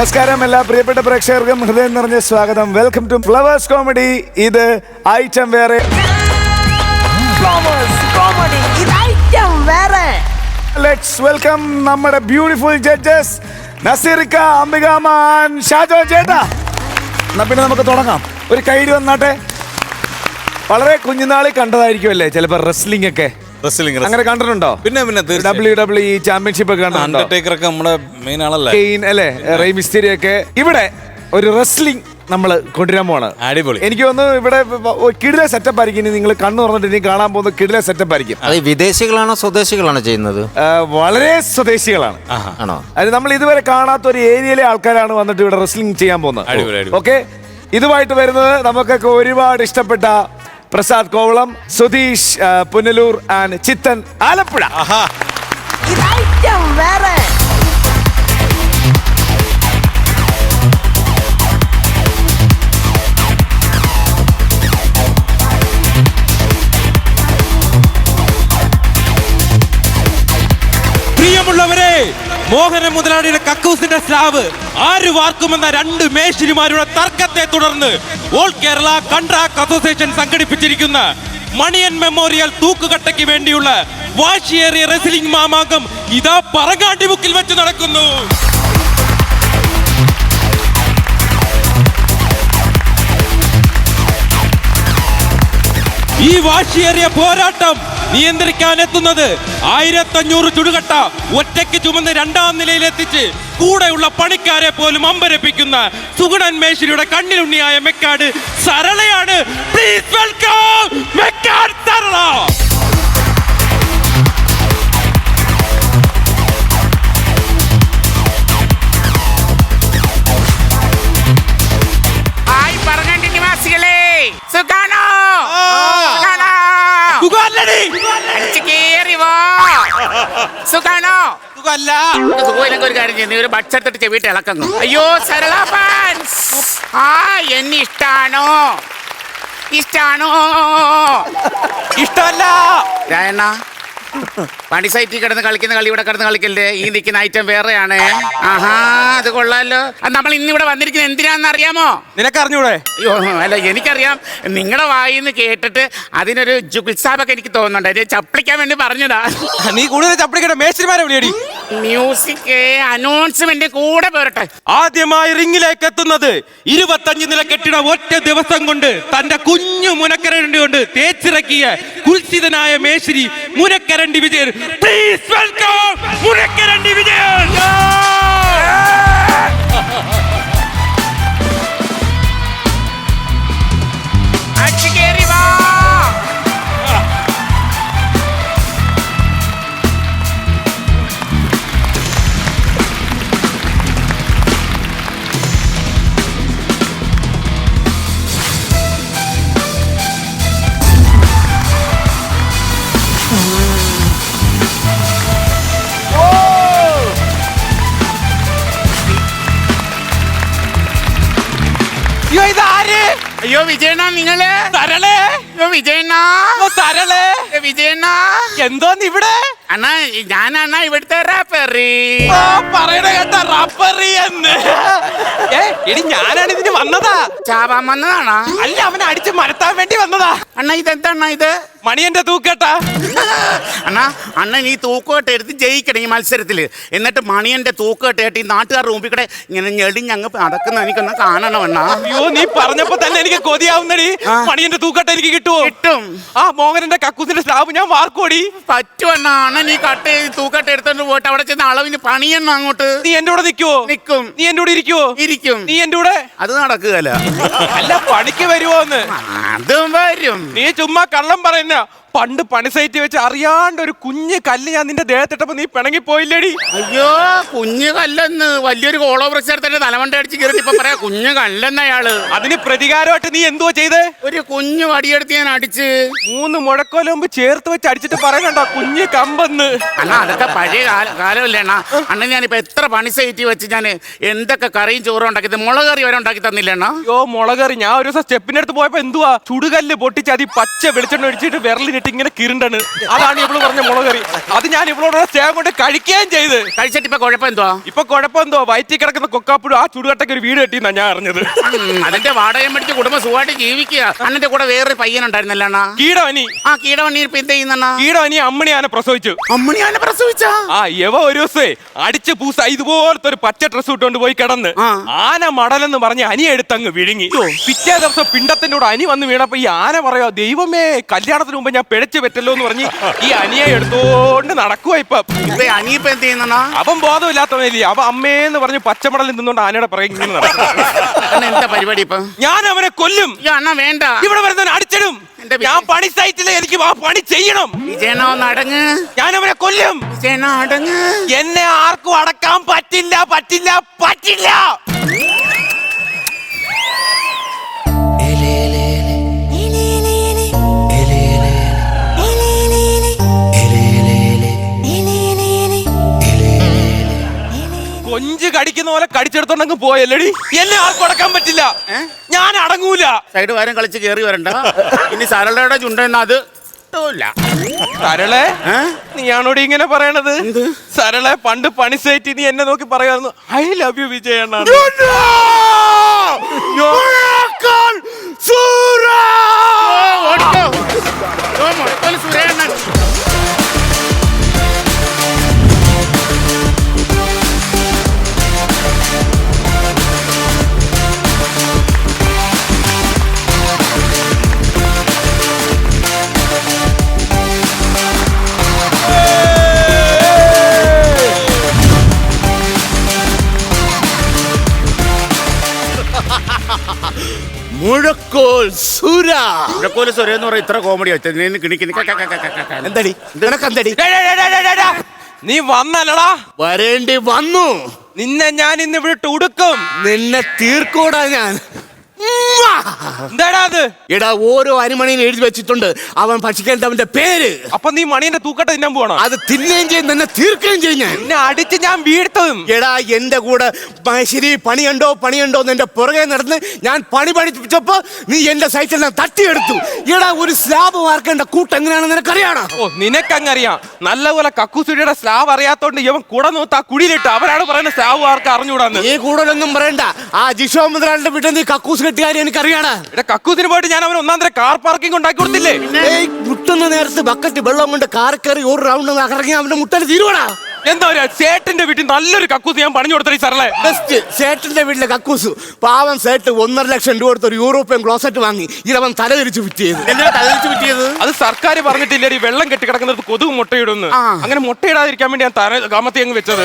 നമസ്കാരം എല്ലാ പ്രിയപ്പെട്ട പ്രേക്ഷകർക്കും ഹൃദയം നിറഞ്ഞ സ്വാഗതം. Welcome to Flowers comedy. ഇത് ഐറ്റം വേറെ. ലെറ്റ്സ് വെൽക്കം നമ്മുടെ ബ്യൂട്ടിഫുൾ ജഡ്ജസ് നസീറിക്ക, അംബികാമ്മ, ഷാജോ ചേട്ടാ. എന്നാ പിന്നെ നമുക്ക് തുടങ്ങാം. ഒരു കൈഡി വന്നാട്ടെ. വളരെ കുഞ്ഞുനാളിൽ കണ്ടതായിരിക്കുമല്ലേ ചിലപ്പോ റെസ്ലിംഗ് ഒക്കെ? അങ്ങനെ കണ്ടിട്ടുണ്ടോ? പിന്നെ WWE ചാമ്പ്യൻഷിപ്പ് ഒക്കെ അല്ലേ? റേ മിസ്റ്റീരിയോ ഒക്കെ. ഇവിടെ ഒരു റെസ്ലിംഗ് നമ്മള് കൊണ്ടുവരാൻ പോവാണ്. അടിപൊളി. എനിക്ക് തോന്നുന്നു ഇവിടെ കിടില സെറ്റപ്പ് ആയിരിക്കും. നിങ്ങൾ കണ്ണു തുറന്നിട്ട് ഇനി കാണാൻ പോകുന്ന കിടില സെറ്റപ്പ് ആയിരിക്കും. അത് വിദേശികളാണോ സ്വദേശികളാണോ ചെയ്യുന്നത്? വളരെ സ്വദേശികളാണ്. ആണോ? അത് നമ്മൾ ഇതുവരെ കാണാത്ത ഒരു ഏരിയയിലെ ആൾക്കാരാണ് വന്നിട്ട് ഇവിടെ റെസ്ലിംഗ് ചെയ്യാൻ പോകുന്നത്. ഓക്കെ, ഇതുമായിട്ട് വരുന്നത് നമുക്കൊക്കെ ഒരുപാട് ഇഷ്ടപ്പെട്ട പ്രസാദ് കോവളം, സുധീഷ് പുനലൂർ ആൻഡ് ചിത്തൻ ആലപ്പുഴ. പ്രിയമുള്ളവരെ, മോഹന മുതലാളിയുടെ കക്കൂസിന്റെ സ്ലാവ് ആര് വാർക്കുമെന്ന രണ്ട് മേശിരിമാരുടെ തർക്കത്തെ തുടർന്ന് ഓൾ കേരള കൺട്രാക്ട് അസോസിയേഷൻ സംഘടിപ്പിച്ചിരിക്കുന്ന മണിയൻ മെമ്മോറിയൽ തൂക്കുകട്ടയ്ക്ക് വേണ്ടിയുള്ള വാശിയേറിയ റെസ്ലിംഗ് മാമാങ്കം ഇതാ പറങ്ങാണ്ടി മുക്കിൽ വെച്ച് നടക്കുന്നു. ഈ വാശിയേറിയ പോരാട്ടം നിയന്ത്രിക്കാൻ എത്തുന്നത് 1500 ചുടുകട്ട ഒറ്റയ്ക്ക് ചുമന്ന് രണ്ടാം നിലയിലെത്തിച്ച് കൂടെയുള്ള പണിക്കാരെ പോലും അമ്പരപ്പിക്കുന്ന സുഗുണൻ മേശ്വരിയുടെ കണ്ണിലുണ്ണിയായ മെക്കാട് സരളയാണ്. Please welcome Mekkad Sarala. ഒരു കാര്യം ചെയ്യുന്ന ഒരു ബഡ്സെടുത്തിട്ട് ചെവിട്ട് ഇളക്കുന്നു. അയ്യോ സരള ഫാൻസ്, എന്നെ ഇഷ്ടാണോ? ഇഷ്ടമല്ല രായണ്ണ. പണി സൈറ്റിൽ കിടന്ന് കളിക്കുന്ന കളി ഇവിടെ കിടന്ന് കളിക്കല്ലേ? ഈ നിൽക്കുന്ന ഐറ്റം വേറെയാണ്. ആഹാ, അത് കൊള്ളാലോ. നമ്മൾ ഇന്നിവിടെ വന്നിരിക്കുന്നത് എന്തിനാന്ന് അറിയാമോ? നിനക്കറിഞ്ഞൂടെ? അയ്യോ അല്ല, എനിക്കറിയാം. നിങ്ങളുടെ വായിന്ന് കേട്ടിട്ട് അതിനൊരു ജുഗുത്സാബൊക്കെ എനിക്ക് തോന്നുന്നുണ്ട്. അതിന് ചപ്പിളിക്കാൻ വേണ്ടി പറഞ്ഞതാ. നീ കൂടുതൽ ചപ്പിളിക്കട്ടെ, മേശിരിമാരെ വിളിയടി. മ്യൂസിക് അനൗൺസ്മെന്റ് കൂടെ പോരട്ടെ. ആദ്യമായി റിംഗിലേക്ക് എത്തുന്നത് 25 നില കെട്ടിട ഒറ്റ ദിവസം കൊണ്ട് തന്റെ കുഞ്ഞു മുനക്കരണ്ടി കൊണ്ട് തേച്ചിറക്കിയ കുൽസിതനായ മേശ്ശേരി മുനക്കരണ്ടി വിജയൻ. Please welcome Munakkarandi Vijayan. അയ്യോ വിജയണ്ണ, നിങ്ങള് സരളേ. വിജയണ്ണ, സരളേ, വിജയണ്ണ എന്തോന്ന് ഇവിടെ? അണ്ണാ, ഞാനണ്ണ ഇവിടുത്തെ റാപ്പറി. പറയണ കേട്ട റാപ്പറി എന്ന്. എടി, ഞാനാണ് ഇതിന് വന്നതാ. ചാവാൻ വന്നതാണോ? അല്ല, അവനെ അടിച്ച് മരത്താൻ വേണ്ടി വന്നതാ. അണ്ണ ഇതെന്താ ഇത്? മണിയന്റെ തൂക്കേട്ടാ. അണ്ണാ, അണ്ണൻ ഈ തൂക്കുകെട്ട് എടുത്ത് ജയിക്കണം ഈ മത്സരത്തില്. എന്നിട്ട് മണിയന്റെ തൂക്കുകെട്ട് കേട്ട് ഈ നാട്ടുകാരുടെ മുമ്പിൽ കൂടെ ഇങ്ങനെ ഞെളിഞ്ഞങ്ങ് നടക്കുന്ന എനിക്കൊന്ന് കാണണം അണ്ണാ. അയ്യോ, നീ പറഞ്ഞപ്പോ തന്നെ എനിക്ക് കൊതിയാവുന്നടി. മണിയന്റെ തൂക്കട്ട എനിക്ക് കിട്ടുമോ? കിട്ടും. ആ മോഹനന്റെ കക്കൂസിന്റെ സ്ലാബ് ഞാൻ വാർക്കോടി. പറ്റുവണ്ണ. അണ്ണൻ ഈ തൂക്കട്ട എടുത്തോണ്ട് പോയിട്ട് അവിടെ ചെന്ന് അളവിന് പണിയണ്ണ അങ്ങോട്ട്. നീ എന്റെ കൂടെ നിൽക്കുവോ? നിൽക്കും. നീ എന്റെ കൂടെ ഇരിക്കുവോ? ഇരിക്കും. നീ എന്റെ കൂടെ? അത് നടക്കുകയല്ല. അല്ല, പണിക്ക് വരുവോന്ന്? അതും വരും. നീ ചുമ്മാ കള്ളം പറയുന്ന. പണ്ട് പണി സൈറ്റ് വെച്ച് അറിയാണ്ട് ഒരു കുഞ്ഞ് കല്ല് ഞാൻ നിന്റെ ദേഹത്തിട്ടപ്പോ നീ പിണങ്ങി പോയില്ലേടി? അയ്യോ, കുഞ്ഞു കല്ലെന്ന് വലിയൊരു കോളോ പ്രശ്നത്തിന്റെ തലമണ്ട അടിച്ച് കയറി ഇപ്പൊ പറയാ കുഞ്ഞു കല്ലെന്ന് അയാള്. അതിന് പ്രതികാരമായിട്ട് നീ എന്തോ ചെയ്തേ? ഒരു കുഞ്ഞു വടിയെടുത്ത് ഞാൻ അടിച്ച് 3 മുഴക്കോലുമ്പ് ചേർത്ത് വെച്ച് അടിച്ചിട്ട് പറയണ്ട കുഞ്ഞ് കമ്പെന്ന്. അണ്ണാ, അതൊക്കെ പഴയ കാലമല്ലേ അണ്ണാ. അണ്ണൻ ഞാനിപ്പോ എത്ര പണി സൈറ്റ് വെച്ച് ഞാൻ എന്തൊക്കെ കറിയും ചോറും ഉണ്ടാക്കി, മുളക് കറി വരെ ഉണ്ടാക്കി തന്നില്ല അണ്ണാ. അയ്യോ, മുളക് കറി ഞാൻ ഒരു ദിവസം സ്റ്റെപ്പിന്റെ അടുത്ത് പോയപ്പോ എന്തുവാ ചുടുകല്ല് പൊട്ടിച്ച് അതി പച്ച വെളിച്ചെണ്ണ ഒഴിച്ചിട്ട് വിരലിന് കഴിഞ്ഞിട്ട് ഇങ്ങനെ കിരണ്ടണ്. അതാണ് ഇവള് പറഞ്ഞ മുളക് കറി. അത് ഞാൻ ഇവളോട് സ്നേഹം കൊണ്ട് കഴിക്കുകയും ചെയ്ത്. കഴിച്ചിട്ട് ഇപ്പൊ കുഴപ്പം എന്തുവാ? ഇപ്പൊ കുഴപ്പമെന്തോ, വയറ്റിൽ കിടക്കുന്ന കൊക്കാപ്പുഴ ആ ചുടുകട്ടക്ക് ഒരു വീട് കെട്ടിയെന്നാ ഞാൻ അറിഞ്ഞത്. അതിന്റെ വാടകയും മേടിച്ച് കുടുംബം സുഖമായിട്ട് ജീവിക്കുക. അണ്ണന്റെ കൂടെ വേറൊരു പയ്യനുണ്ടായിരുന്നല്ലോ അണ്ണാ, കീടവനി. ആ കീടവണ്ണി ഇപ്പൊ എന്ത് ചെയ്യുന്ന? കീടവനി അമ്മണിയാനെ പ്രസവിച്ചു. അമ്മണിയാനെ പ്രസവിച്ച? ആ യവ ഒരു ദിവസേ അടിച്ച് പൂസ ഇതുപോലത്തെ ഒരു പച്ച ഡ്രസ് ഇട്ടുകൊണ്ട് പോയി കിടന്ന് ആന മടലെന്ന് പറഞ്ഞ് അനി എടുത്തങ്ങ് വിഴുങ്ങി. പിറ്റേ ദിവസം പിണ്ടത്തിന്റെ കൂടെ അനി വന്ന് വീണപ്പോ ഈ ആന പറയാ, ദൈവമേ കല്യാണത്തിന് മുമ്പ് ഞാൻ പിഴച്ചു പറ്റല്ലോ എന്ന് പറഞ്ഞ് ഈ അനിയെ എടുത്തോണ്ട് നടക്കുവാ. ഇപ്പൊ അനിയിപ്പോ എന്ത് ചെയ്യുന്ന? അവൻ ബോധമില്ലാത്തവനല്ലേ, അവ അമ്മേന്ന് പറഞ്ഞ് പച്ചമടലിൽ നിന്നുകൊണ്ട് ആനയുടെ പിറകെ ഇങ്ങനെ നടക്കും. എന്താ പരിപാടി ഇപ്പൊ? ഞാൻ അവനെ കൊല്ലും. അണ്ണ വേണ്ട, ഇവിടെ വരുന്നവൻ അടിച്ചിടും. ഞാൻ പണി സൈറ്റില് എനിക്ക് ആ പണി ചെയ്യണം. വിജയനോ നടങ്ങ്, ഞാൻ അവനെ കൊല്ലും. വിജയനോ അടങ്ങ്. എന്നെ ആർക്കും അടക്കാൻ പറ്റില്ല, പറ്റില്ല, പറ്റില്ല. കൊഞ്ച് കടിക്കുന്ന പോലെ കടിച്ചെടുത്തോണ്ടങ്ങ് പോയല്ലടി. എന്നെ ആർക്കും അടക്കാൻ പറ്റില്ല, ഞാൻ അടങ്ങൂല. സൈഡ് വാരം കളിച്ച് കേറി വരണ്ട. ഇനി സരളയുടെ ചുണ്ടെന്ന് അത് സരളെ, നീയാണോടി ഇങ്ങനെ പറയണത്? സരളെ പണ്ട് പണി സൈറ്റ് നീ എന്നെ നോക്കി പറയായിരുന്നു ഐ ലവ് യു വിജയ് എന്നാണ്. മുഴക്കോൽ സുര. മുഴക്കോൽ സുര എന്ന് പറയാ ഇത്ര കോമഡി എന്തടി നിനക്കെന്തടി? നീ വന്നല്ലടാ? വരേണ്ടി വന്നു. നിന്നെ ഞാൻ ഇന്ന് ഇവിടെ ഉടുക്കും. നിന്നെ തീർക്കൂടാ ഞാൻ. എന്താടാ അത്? എടാ ഓരോ അരിമണിയിൽ എഴുതി വെച്ചിട്ടുണ്ട് അവൻ ഭക്ഷിക്കേണ്ടവന്റെ പേര്. അപ്പൊ നീ മണീന്റെ തൂക്കട്ട തിന്നാൻ പോകണം? അത് തിന്നുകയും ചെയ്യും, നിന്നെ തീർക്കുകയും ചെയ്യും ഞാൻ. എന്നെ അടിച്ച് ഞാൻ വീഴ്ത്തും. എടാ എന്റെ കൂടെ ശരി പണിയുണ്ടോ പണിയുണ്ടോ എന്റെ പുറകെ നടന്ന് ഞാൻ പണി പഠിപ്പിച്ചപ്പോ നീ എന്റെ സൈറ്റിൽ തട്ടിയെടുത്തു. എടാ ഒരു സ്ലാബ് വാർക്കേണ്ട കൂട്ട് എങ്ങനെയാണെന്ന് നിനക്കറിയാണോ? ഓ നിനക്കങ്ങറിയാം. നല്ലപോലെ കക്കൂസുടിയുടെ സ്ലാബ് അറിയാത്തോണ്ട് ഇവൻ കൂടെ നോത്ത് ആ കുടിയിലിട്ട് അവരാണ് പറയുന്നത് സ്ലാബ് ആർക്ക് അറിഞ്ഞൂടാന്ന്. നീ കൂടുതലൊന്നും പറയണ്ട. ആ ജിഷോ മുതലാളിന്റെ വീട്ടിൽ നീ കക്കൂസ് കെട്ടുകാരി എനിക്കറിയാണോ? കക്കൂസിന് പോയിട്ട് ഞാൻ അവൻ ഒന്നാം തരം കാർ പാർക്കിംഗ് ഉണ്ടാക്കി കൊടുത്തില്ലേ? മുട്ടുന്ന നേരത്ത് ബക്കറ്റ് വെള്ളം കൊണ്ട് കാർ കയറി ഒരു റൗണ്ട് ഇറങ്ങി അവന്റെ മുട്ടല് തീരുവാടാ. എന്താ പറയാ, ചേട്ടന്റെ വീട്ടിൽ നല്ലൊരു കക്കൂസ് ഞാൻ പണിഞ്ഞു കൊടുത്തേ സരളെ. ബെസ്റ്റ് സേട്ടിന്റെ വീട്ടിലെ കക്കൂസ്. പാവം സേട്ട് 1.5 ലക്ഷം രൂപ കൊടുത്ത് ഒരു യൂറോപ്യൻ ക്ലോസറ്റ് വാങ്ങി ഇതവൻ തലതിരിച്ച് ഫിറ്റ് ചെയ്ത്. തലതിരിച്ച് ഫിറ്റ് ചെയ്ത്? അത് സർക്കാർ പറഞ്ഞിട്ടില്ലേ ഈ വെള്ളം കെട്ടി കിടക്കുന്നത് കൊതുക് മുട്ടയിടുന്നു. അങ്ങനെ മുട്ടയിടാതിരിക്കാൻ വേണ്ടി ഞാൻ തല കാമത്തി അങ്ങ് വെച്ചത്.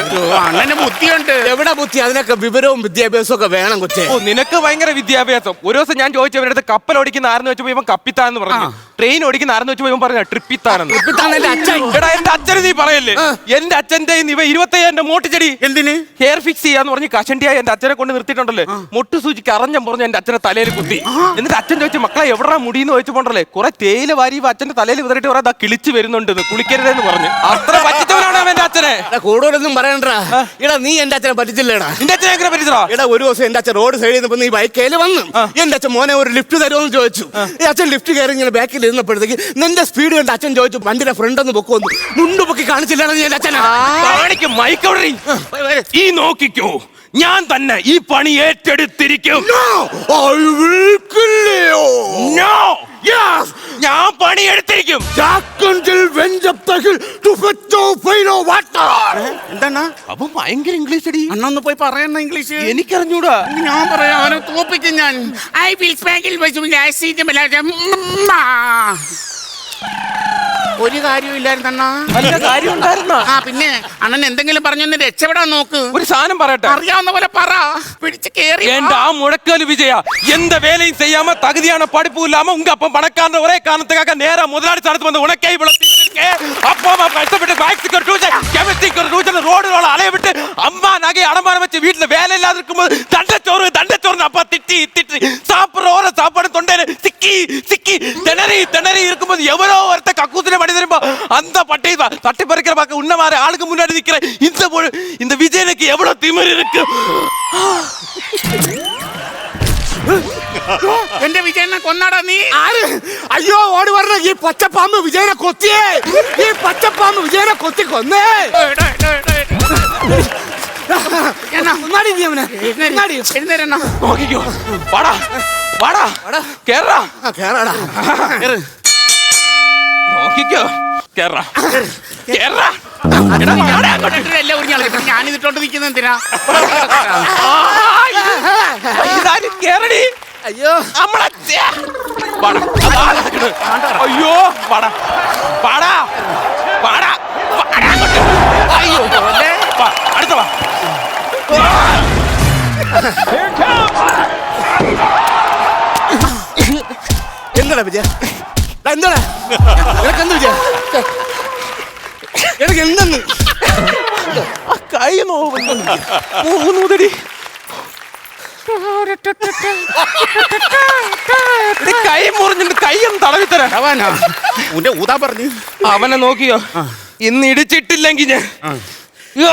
അങ്ങനെ ബുദ്ധിയുണ്ട്. എവിടെ ബുദ്ധി? അതിനൊക്കെ വിവരവും വിദ്യാഭ്യാസവും ഒക്കെ വേണം കൊച്ചേ. ഓ നിനക്ക് ഭയങ്കര വിദ്യാഭ്യാസം. ഒരു ദിവസം ഞാൻ ചോദിച്ചവരുടെ അടുത്ത് കപ്പൽ ഓടിക്കുന്ന ആരെന്ന് വെച്ചപ്പോ ഇവൻ കപ്പിത്താന്ന് പറഞ്ഞു. ട്രെയിൻ ഓടിക്കുന്ന ആരെന്ന് വെച്ചപ്പോ ഇവൻ പറഞ്ഞു ട്രിപ്പിത്താനെന്ന്. എന്റെ അച്ഛൻ. എടാ എന്റെ അച്ഛന് നീ പറയല്ലേ? എന്റെ അച്ഛന്റെ ഇവ 25,000 മോട്ടിച്ചെടി എന്തിന് ഹെയർ ഫിക്സ് ചെയ്യാന്ന് പറഞ്ഞ് കഷണ്ടിയായി എന്റെ അച്ഛനെ കൊണ്ട് നിർത്തിയിട്ടുണ്ടല്ലേ. മുട്ടു സൂചിക്ക് അറിഞ്ഞം പറഞ്ഞു എന്റെ അച്ഛനെ തലയിൽ കുത്തി. എന്നിട്ട് അച്ഛൻ ചോദിച്ചു മക്കളെ എവിടാ മുടിയെന്ന് ചോദിച്ചപ്പോണ്ടല്ലേ കുറെ തേയില വാരി അച്ഛന്റെ തലയിൽ വിതറിട്ട് പറയാ കിളിച്ച് വരുന്നുണ്ട് കുളിക്കരുതെന്ന് പറഞ്ഞു. അത്ര പറ്റിച്ചവനാണ് അവന്റെ അച്ഛനെ. കൂടുതലൊന്നും പറയണ്ടാ. എടാ നീ എന്റെ അച്ഛനെ പറ്റിച്ചില്ലേടാ? നിന്റെ അച്ഛനെ എങ്ങനെ പറ്റിച്ചടാ? എടാ ഒരു ദിവസം എന്റെ അച്ഛൻ റോഡ് സൈഡിൽ നിന്ന് നീ ബൈക്കേൽ വന്നു. എന്റെ അച്ഛൻ മോനെ ഒരു ലിഫ്റ്റ് തരുമെന്ന് ചോദിച്ചു. അച്ഛൻ ലിഫ്റ്റ് കയറി ഇങ്ങനെ ബാക്കിൽ ഇരുന്നപ്പോഴത്തേക്ക് നിന്റെ സ്പീഡ് കണ്ട് അച്ഛൻ ചോദിച്ചു വണ്ടിയുടെ ഫ്രണ്ട് ഒന്ന് പൊക്കുവന്നു. മുണ്ട് പൊക്കി കാണിച്ചില്ലാണ് എന്റെ അച്ഛനാ. ഈ നോക്കിക്കോ, ഞാൻ തന്നെ ഈ പണി ഏറ്റെടുത്തിരിക്കും. ഞാൻ പണി എടുത്തിരിക്കും. എന്താണ് അപ്പൊ ഭയങ്കര ഇംഗ്ലീഷ് അടി. അണ്ണൊന്ന് പോയി പറയണ ഇംഗ്ലീഷ്. എനിക്കറിഞ്ഞൂടാ. ഞാൻ പറയാം അവനെ തോപ്പിക്കും ഞാൻ. ഐ വിൽ ഒരു കാര്യമില്ലായിരുന്ന കാര്യം ഉണ്ടായിരുന്ന. ആ പിന്നെ അണ്ണൻ എന്തെങ്കിലും പറഞ്ഞു രക്ഷപ്പെടാൻ നോക്ക്. ഒരു സാധനം പറയട്ടെ, അറിയാവുന്ന പോലെ പറ. പിടിച്ച് കേറി ആ മുഴക്കല് വിജയ எந்த வேலையும் செய்யாம தகுதியான படிப்பு இல்லாம உங்க அப்பா பணக்காரன் ஒரே காரணத்துக்காக நேரா முதலாளி ஸ்தானத்துக்கு வந்து உனக்கே இவ்வளவு இருக்கு. அப்பா அம்மா கஷ்டப்பட்டு மேக்ஸிக்கு ஒரு டியூஷன் கெமிஸ்ட்ரிக்கு ஒரு டியூஷன் ரோடு ரோல அலைய விட்டு அம்மா நகை அடமானம் வச்சு வீட்டுல வேலை இல்லாத இருக்கும்போது தண்டச்சோறு அப்பா திட்டி திட்டி சாப்பிடுற ஓர சாப்பாடு தொண்டையில சிக்கி சிக்கி திணறி இருக்கும்போது எவரோ ஒருத்த கக்கூசில மடி தரும்போ அந்த பட்டை தட்டி பறிக்கிற பார்க்க உன்ன மாதிரி ஆளுக்கு முன்னாடி நிக்கிற இந்த விஜயனுக்கு எவ்வளவு திமிரு இருக்கு. എന്റെ വിജയനെ കൊന്നാടാ നീ. ആര്? അയ്യോ ഓടി പറഞ്ഞ ഈ പച്ചപ്പാമ്പ് വിജയനെ കൊത്തിയേ. ഈ പച്ചപ്പാമ്പ് വിജയനെ കൊത്തി കൊന്നേ. ഒന്നാടി നീ അവനെ. എഴുന്നേരെണ്ണ. നോക്കിക്കോ. വാടാ വാടാ കേറാ. കേറാടാ. നോക്കിക്കോ. കേറാ കേറാ. ഞാനിതിട്ടോണ്ട് നിൽക്കുന്ന എന്തിനാ? ഇതാരും കേറടി. അയ്യോ നമ്മളെ വാടാ. അയ്യോ വാടാ വാടാ വാടാ. അയ്യോ വാ, അടുത്ത വാ. എന്താടാ വിജയ? എന്താടാ നിനക്ക് എന്ത് വിജയ? എനിക്ക് എന്തെന്ന് കൈ നോവുന്നൂതടി. കൈ മുറിഞ്ഞിട്ട് കൈയൊന്നും തടവിത്തരാ. ഉന്റെ ഊതാ പറഞ്ഞു. അവനെ നോക്കിയോ? ഇന്ന് ഇടിച്ചിട്ടില്ലെങ്കിൽ ഞാൻ അയ്യോ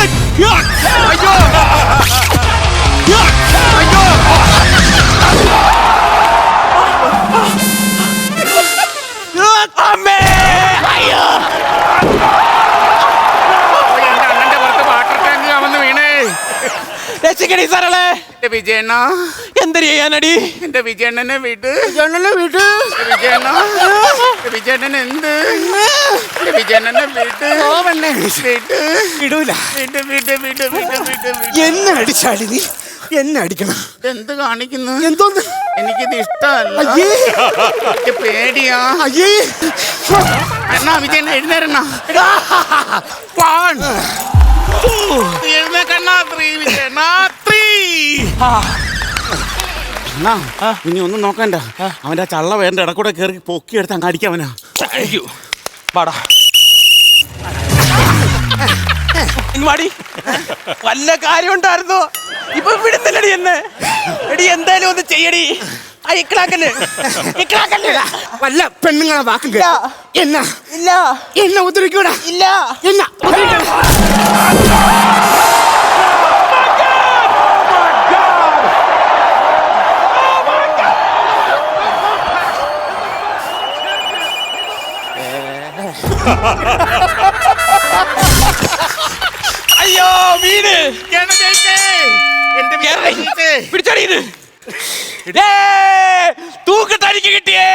അയ്യോ അമ്മേ. അയ്യോ എന്റെ അണ്ണന്റെ പുറത്ത് വാട്ടർ ടാങ്ക് അവന്ന് വീണേ. രക്ഷിക്കണി സാറേ. എന്റെ വിജയണ്ണ എന്ത് ചെയ്യാനടി? എന്റെ വിജയണ്ണനെ വിട്. വിജയണ്ണനെ വിട്. വിജയണ്ണ വിജയണ്ണൻ എന്ത്? എന്റെ വിജയണ്ണനെ വിട്. വിട്. വിടൂല. വിട് വിട് വിട് വിട് വിട് വിട്. എന്നെ അടിച്ചാടി നീ എന്നെ അടിക്കണം. എന്ത് കാണിക്കുന്നു? എന്തോന്ന്? എനിക്കിത് ഇഷ്ടമല്ല. അയ്യേ എനിക്ക് പേടിയാ. അയ്യേ എന്നാ വിജയണ്ണ എഴുന്നേരെണ്ണ. എഴുന്നേക്കണ്ണ. വിജയണ്ണ ഇനി ഒന്നും നോക്കണ്ട. അവന്റെ ആ ചള്ള വേണ്ട ഇടക്കൂടെ കയറി പൊക്കിയെടുത്ത് അങ്ങ് അടിക്കവനാ. വാടാ വാടി. വല്ല കാര്യം ഉണ്ടായിരുന്നോ? ഇപ്പൊ വിടുന്നില്ലടി എന്നെ. എടി എന്തായാലും ഒന്ന് ചെയ്യടി. വല്ല പെണ്ണുങ്ങളെ വാക്കും കേട്ടോ. എന്നാ ഇല്ല എന്നെ ഉദ്ധരിക്കൂടാ. ഇല്ല എന്നാ അയ്യോ വീട് എന്റെ പിടിച്ചടി. ഇത് തൂക്കട്ട എനിക്ക് കിട്ടിയേ.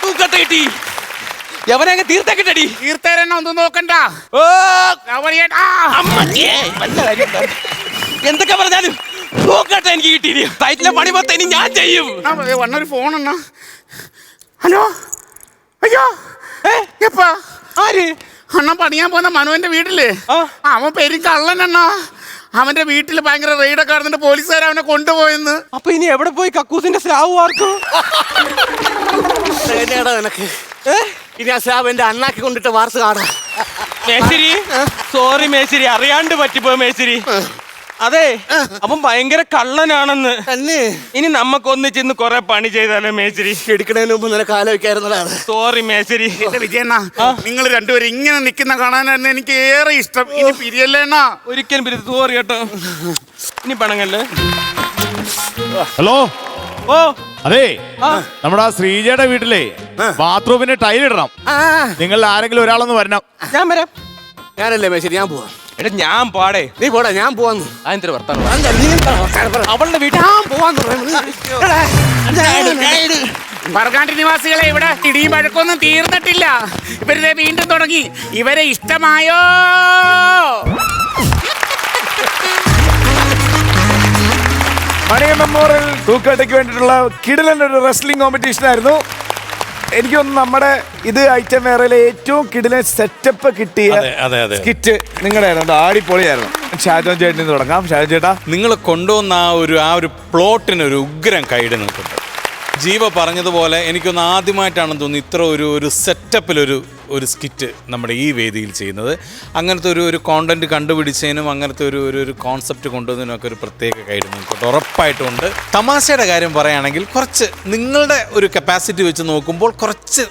തൂക്കട്ട കിട്ടി. എവനെ അങ്ങ് തീർത്ത കിട്ടടി. തീർത്തേരെണ്ണ ഒന്നും നോക്കണ്ട. ഓ അമ്മച്ചിയെ. എന്തൊക്കെ പറഞ്ഞാലും തൂക്കട്ട എനിക്ക് കിട്ടി. സൈറ്റിലെ പണി മൊത്തം ഇനി ഞാൻ ചെയ്യും. വന്നൊരു ഫോണെണ്ണ. ഹലോ. അയ്യോ എപ്പാ? ആര്? അണ്ണൻ പണിയാൻ പോകുന്ന മനുവിന്റെ വീട്ടില് അവൻ പെരും കള്ളനെണ്ണ. അവന്റെ വീട്ടിൽ ഭയങ്കര റെയ്ഡൊക്കെ നടന്നിട്ട് പോലീസുകാർ അവനെ കൊണ്ടുപോയെന്ന്. അപ്പൊ ഇനി എവിടെ പോയി കക്കൂസിന്റെ സ്രാവ് ആർക്കും? നിനക്ക് ഇനി ആ സ്ലാബ് എന്റെ അണ്ണാക്കി കൊണ്ടിട്ട് വാർത്ത കാണാം. മേശിരി സോറി മേശിരി, അറിയാണ്ട് പറ്റിപ്പോ മേശിരി. അതെ അപ്പം ഭയങ്കര കള്ളനാണെന്ന്. തന്നെ ഇനി നമുക്കൊന്നിച്ചിന്ന് കൊറേ പണി ചെയ്താലോ മേശിരി? എടുക്കണതിന് മുമ്പ് നിനക്ക് ആലോചിക്കായിരുന്നതാണ്. സോറി മേശിരി. എന്റെ വിജയണ്ണ നിങ്ങൾ രണ്ടുപേരും ഇങ്ങനെ നിൽക്കുന്ന കാണാനായിരുന്നു എനിക്ക് ഏറെ ഇഷ്ടം. ഇനി പിരിയല്ലേണ്ണ. ഒരിക്കലും പിരി. സോറി കേട്ടോ. ഇനി പണങ്ങല്ലേ. ഹലോ. ഓ അതെ നമ്മുടെ ശ്രീജയുടെ വീട്ടിലെ ബാത്റൂമിന് ടൈലിടണം. നിങ്ങൾ ആരെങ്കിലും ഒരാളൊന്ന് വരണം. ഞാൻ വരാം. ഞാനല്ലേ മേശരി, ഞാൻ പോവാം. എടാ ഞാൻ പാടേ. നീ പോടാ, ഞാൻ പോവാന്ന്. അതെന്തൊരു വർത്താനം? അവളുടെ വീട്ടിൽ ഞാൻ പോവാന്ന് പറകാണ്ടി നിവാസികളെ, ഇവിടെ ഇടിയും വഴക്കൊന്നും തീർന്നിട്ടില്ല. ഇവരുടെ വീണ്ടും തുടങ്ങി. ഇവരെ ഇഷ്ടമായോ? മണി മെമ്മോറിയൽ തൂക്കട്ടയ്ക്ക് വേണ്ടിയിട്ടുള്ള കിടിലൻ ഒരു റെസ്ലിംഗ് കോമ്പറ്റീഷൻ ആയിരുന്നു. എനിക്ക് തോന്നുന്നു നമ്മുടെ ഇത് ഐറ്റം വേറെയിലെ ഏറ്റവും കിടിലൻ സെറ്റപ്പ് കിട്ടിയ സ്കിറ്റ് നിങ്ങളുടെ ആയിരുന്നു. ആടിപ്പൊളിയായിരുന്നു. ഷാജോൻ ചേട്ടനിൽ തുടങ്ങാം. ഷാജോൻ ചേട്ടാ, നിങ്ങൾ കൊണ്ടുവന്ന ആ ഒരു പ്ലോട്ടിന് ഒരു ഉഗ്രം കൈഡ് നിൽക്കുന്നുണ്ട്. ജീവ പറഞ്ഞതുപോലെ എനിക്കൊന്ന് ആദ്യമായിട്ടാണെന്ന് തോന്നുന്നു ഇത്ര ഒരു സെറ്റപ്പിലൊരു സ്കിറ്റ് നമ്മുടെ ഈ വേദിയിൽ ചെയ്യുന്നത്. അങ്ങനത്തെ ഒരു കോണ്ടന്റ് കണ്ടുപിടിച്ചതിനും അങ്ങനത്തെ ഒരു കോൺസെപ്റ്റ് കൊണ്ടുവന്നതിനൊക്കെ ഒരു പ്രത്യേക കൈഡ് നിൽക്കട്ടെ, ഉറപ്പായിട്ടുമുണ്ട്. തമാശയുടെ കാര്യം പറയുകയാണെങ്കിൽ കുറച്ച് നിങ്ങളുടെ ഒരു കപ്പാസിറ്റി വെച്ച് നോക്കുമ്പോൾ കുറച്ച്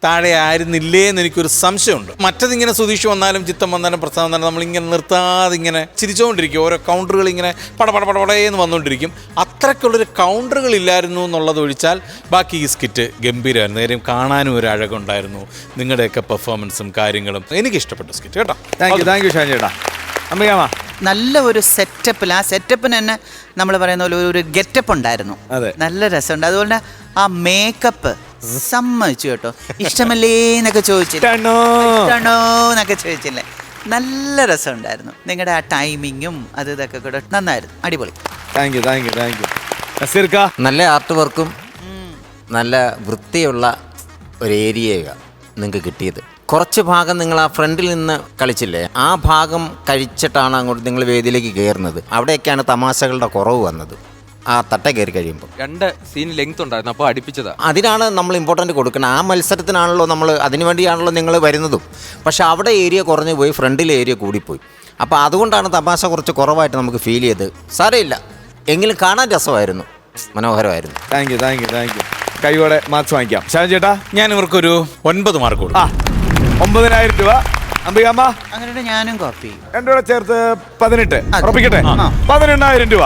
താഴെ ആയിരുന്നില്ലേ എന്ന് എനിക്കൊരു സംശയമുണ്ട്. മറ്റതിങ്ങനെ സുതീഷ് വന്നാലും ചിത്തം വന്നാലും പ്രസ്ഥാനം വന്നാലും നമ്മളിങ്ങനെ നിർത്താതെ ഇങ്ങനെ ചിരിച്ചുകൊണ്ടിരിക്കും. ഓരോ കൗണ്ടറുകൾ ഇങ്ങനെ പടപടപടപടയെന്ന് വന്നുകൊണ്ടിരിക്കും. അത്രയ്ക്കുള്ളൊരു കൗണ്ടറുകൾ ഇല്ലായിരുന്നു എന്നുള്ളത് ഒഴിച്ചാൽ ബാക്കി ഈ സ്കിറ്റ് ഗംഭീരമായിരുന്നു. നേരം കാണാനും ഒരു അഴകുണ്ടായിരുന്നു. നിങ്ങളുടെയൊക്കെ പെർഫോമൻസും കാര്യങ്ങളും എനിക്കിഷ്ടപ്പെട്ടു സ്കിറ്റ് കേട്ടോ. താങ്ക് യു ഷാൻ ചേട്ടാ. അമ്പികാമ നല്ല ഒരു സെറ്റപ്പിൽ, ആ സെറ്റപ്പിന് തന്നെ നമ്മൾ പറയുന്ന പോലെ ഒരു ഗെറ്റപ്പ് ഉണ്ടായിരുന്നു. അതെ. നല്ല രസമുണ്ട്. അതുപോലെ തന്നെ ആ മേക്കപ്പ് സമ്മതിച്ചു കേട്ടോ. ഇഷ്ടമല്ലേ എന്നൊക്കെ ചോദിച്ചില്ലേ, ഇഷ്ടമാണോ എന്നൊക്കെ ചോദിച്ചില്ലേ, നല്ല രസമുണ്ടായിരുന്നു. നിങ്ങളുടെ ആ ടൈമിങ്ങും അത് ഇതൊക്കെ കൂടെ നന്നായിരുന്നു, അടിപൊളി. താങ്ക് യു നസീർക്ക. നല്ല ആർട്ട് വർക്കും നല്ല വൃത്തിയുള്ള ഒരു ഏരിയയാണ് നിങ്ങൾക്ക് കിട്ടിയത്. കുറച്ച് ഭാഗം നിങ്ങൾ ആ ഫ്രണ്ടിൽ നിന്ന് കളിച്ചില്ലേ, ആ ഭാഗം കഴിച്ചിട്ടാണ് അങ്ങോട്ട് നിങ്ങൾ വേദിയിലേക്ക് കയറുന്നത്. അവിടെയൊക്കെയാണ് തമാശകളുടെ കുറവ് വന്നത്. ആ തട്ട കയറി കഴിയുമ്പോൾ 2 സീൻ ലെങ്ത് ഉണ്ടായിരുന്നു, അപ്പോൾ അടുപ്പിച്ചതാ. അതിനാണ് നമ്മൾ ഇമ്പോർട്ടൻ്റ് കൊടുക്കുന്നത്. ആ മത്സരത്തിനാണല്ലോ നമ്മൾ, അതിനു വേണ്ടിയാണല്ലോ നിങ്ങൾ വരുന്നതും. പക്ഷെ അവിടെ ഏരിയ കുറഞ്ഞു പോയി, ഫ്രണ്ടിലെ ഏരിയ കൂടിപ്പോയി. അപ്പോൾ അതുകൊണ്ടാണ് തമാശ കുറച്ച് കുറവായിട്ട് നമുക്ക് ഫീൽ ചെയ്ത്. സാരമില്ല, എങ്കിലും കാണാൻ രസമായിരുന്നു, മനോഹരമായിരുന്നു. താങ്ക് യു കൈയോടെ മാർക്സ് വാങ്ങിക്കാം. ഷാൻ ചേട്ടാ, ഞാൻ ഇവർക്കൊരു 9 മാർക്ക് കൊടുക്കും. 9,000 രൂപ. അമ്പികാമ്മ അങ്ങനെ ഞാനും കോപ്പി ചെയ്യും. രണ്ടുകൂടെ ചേർത്ത് 18 അതെ. ഉറപ്പിക്കട്ടെ. 18,000 രൂപ.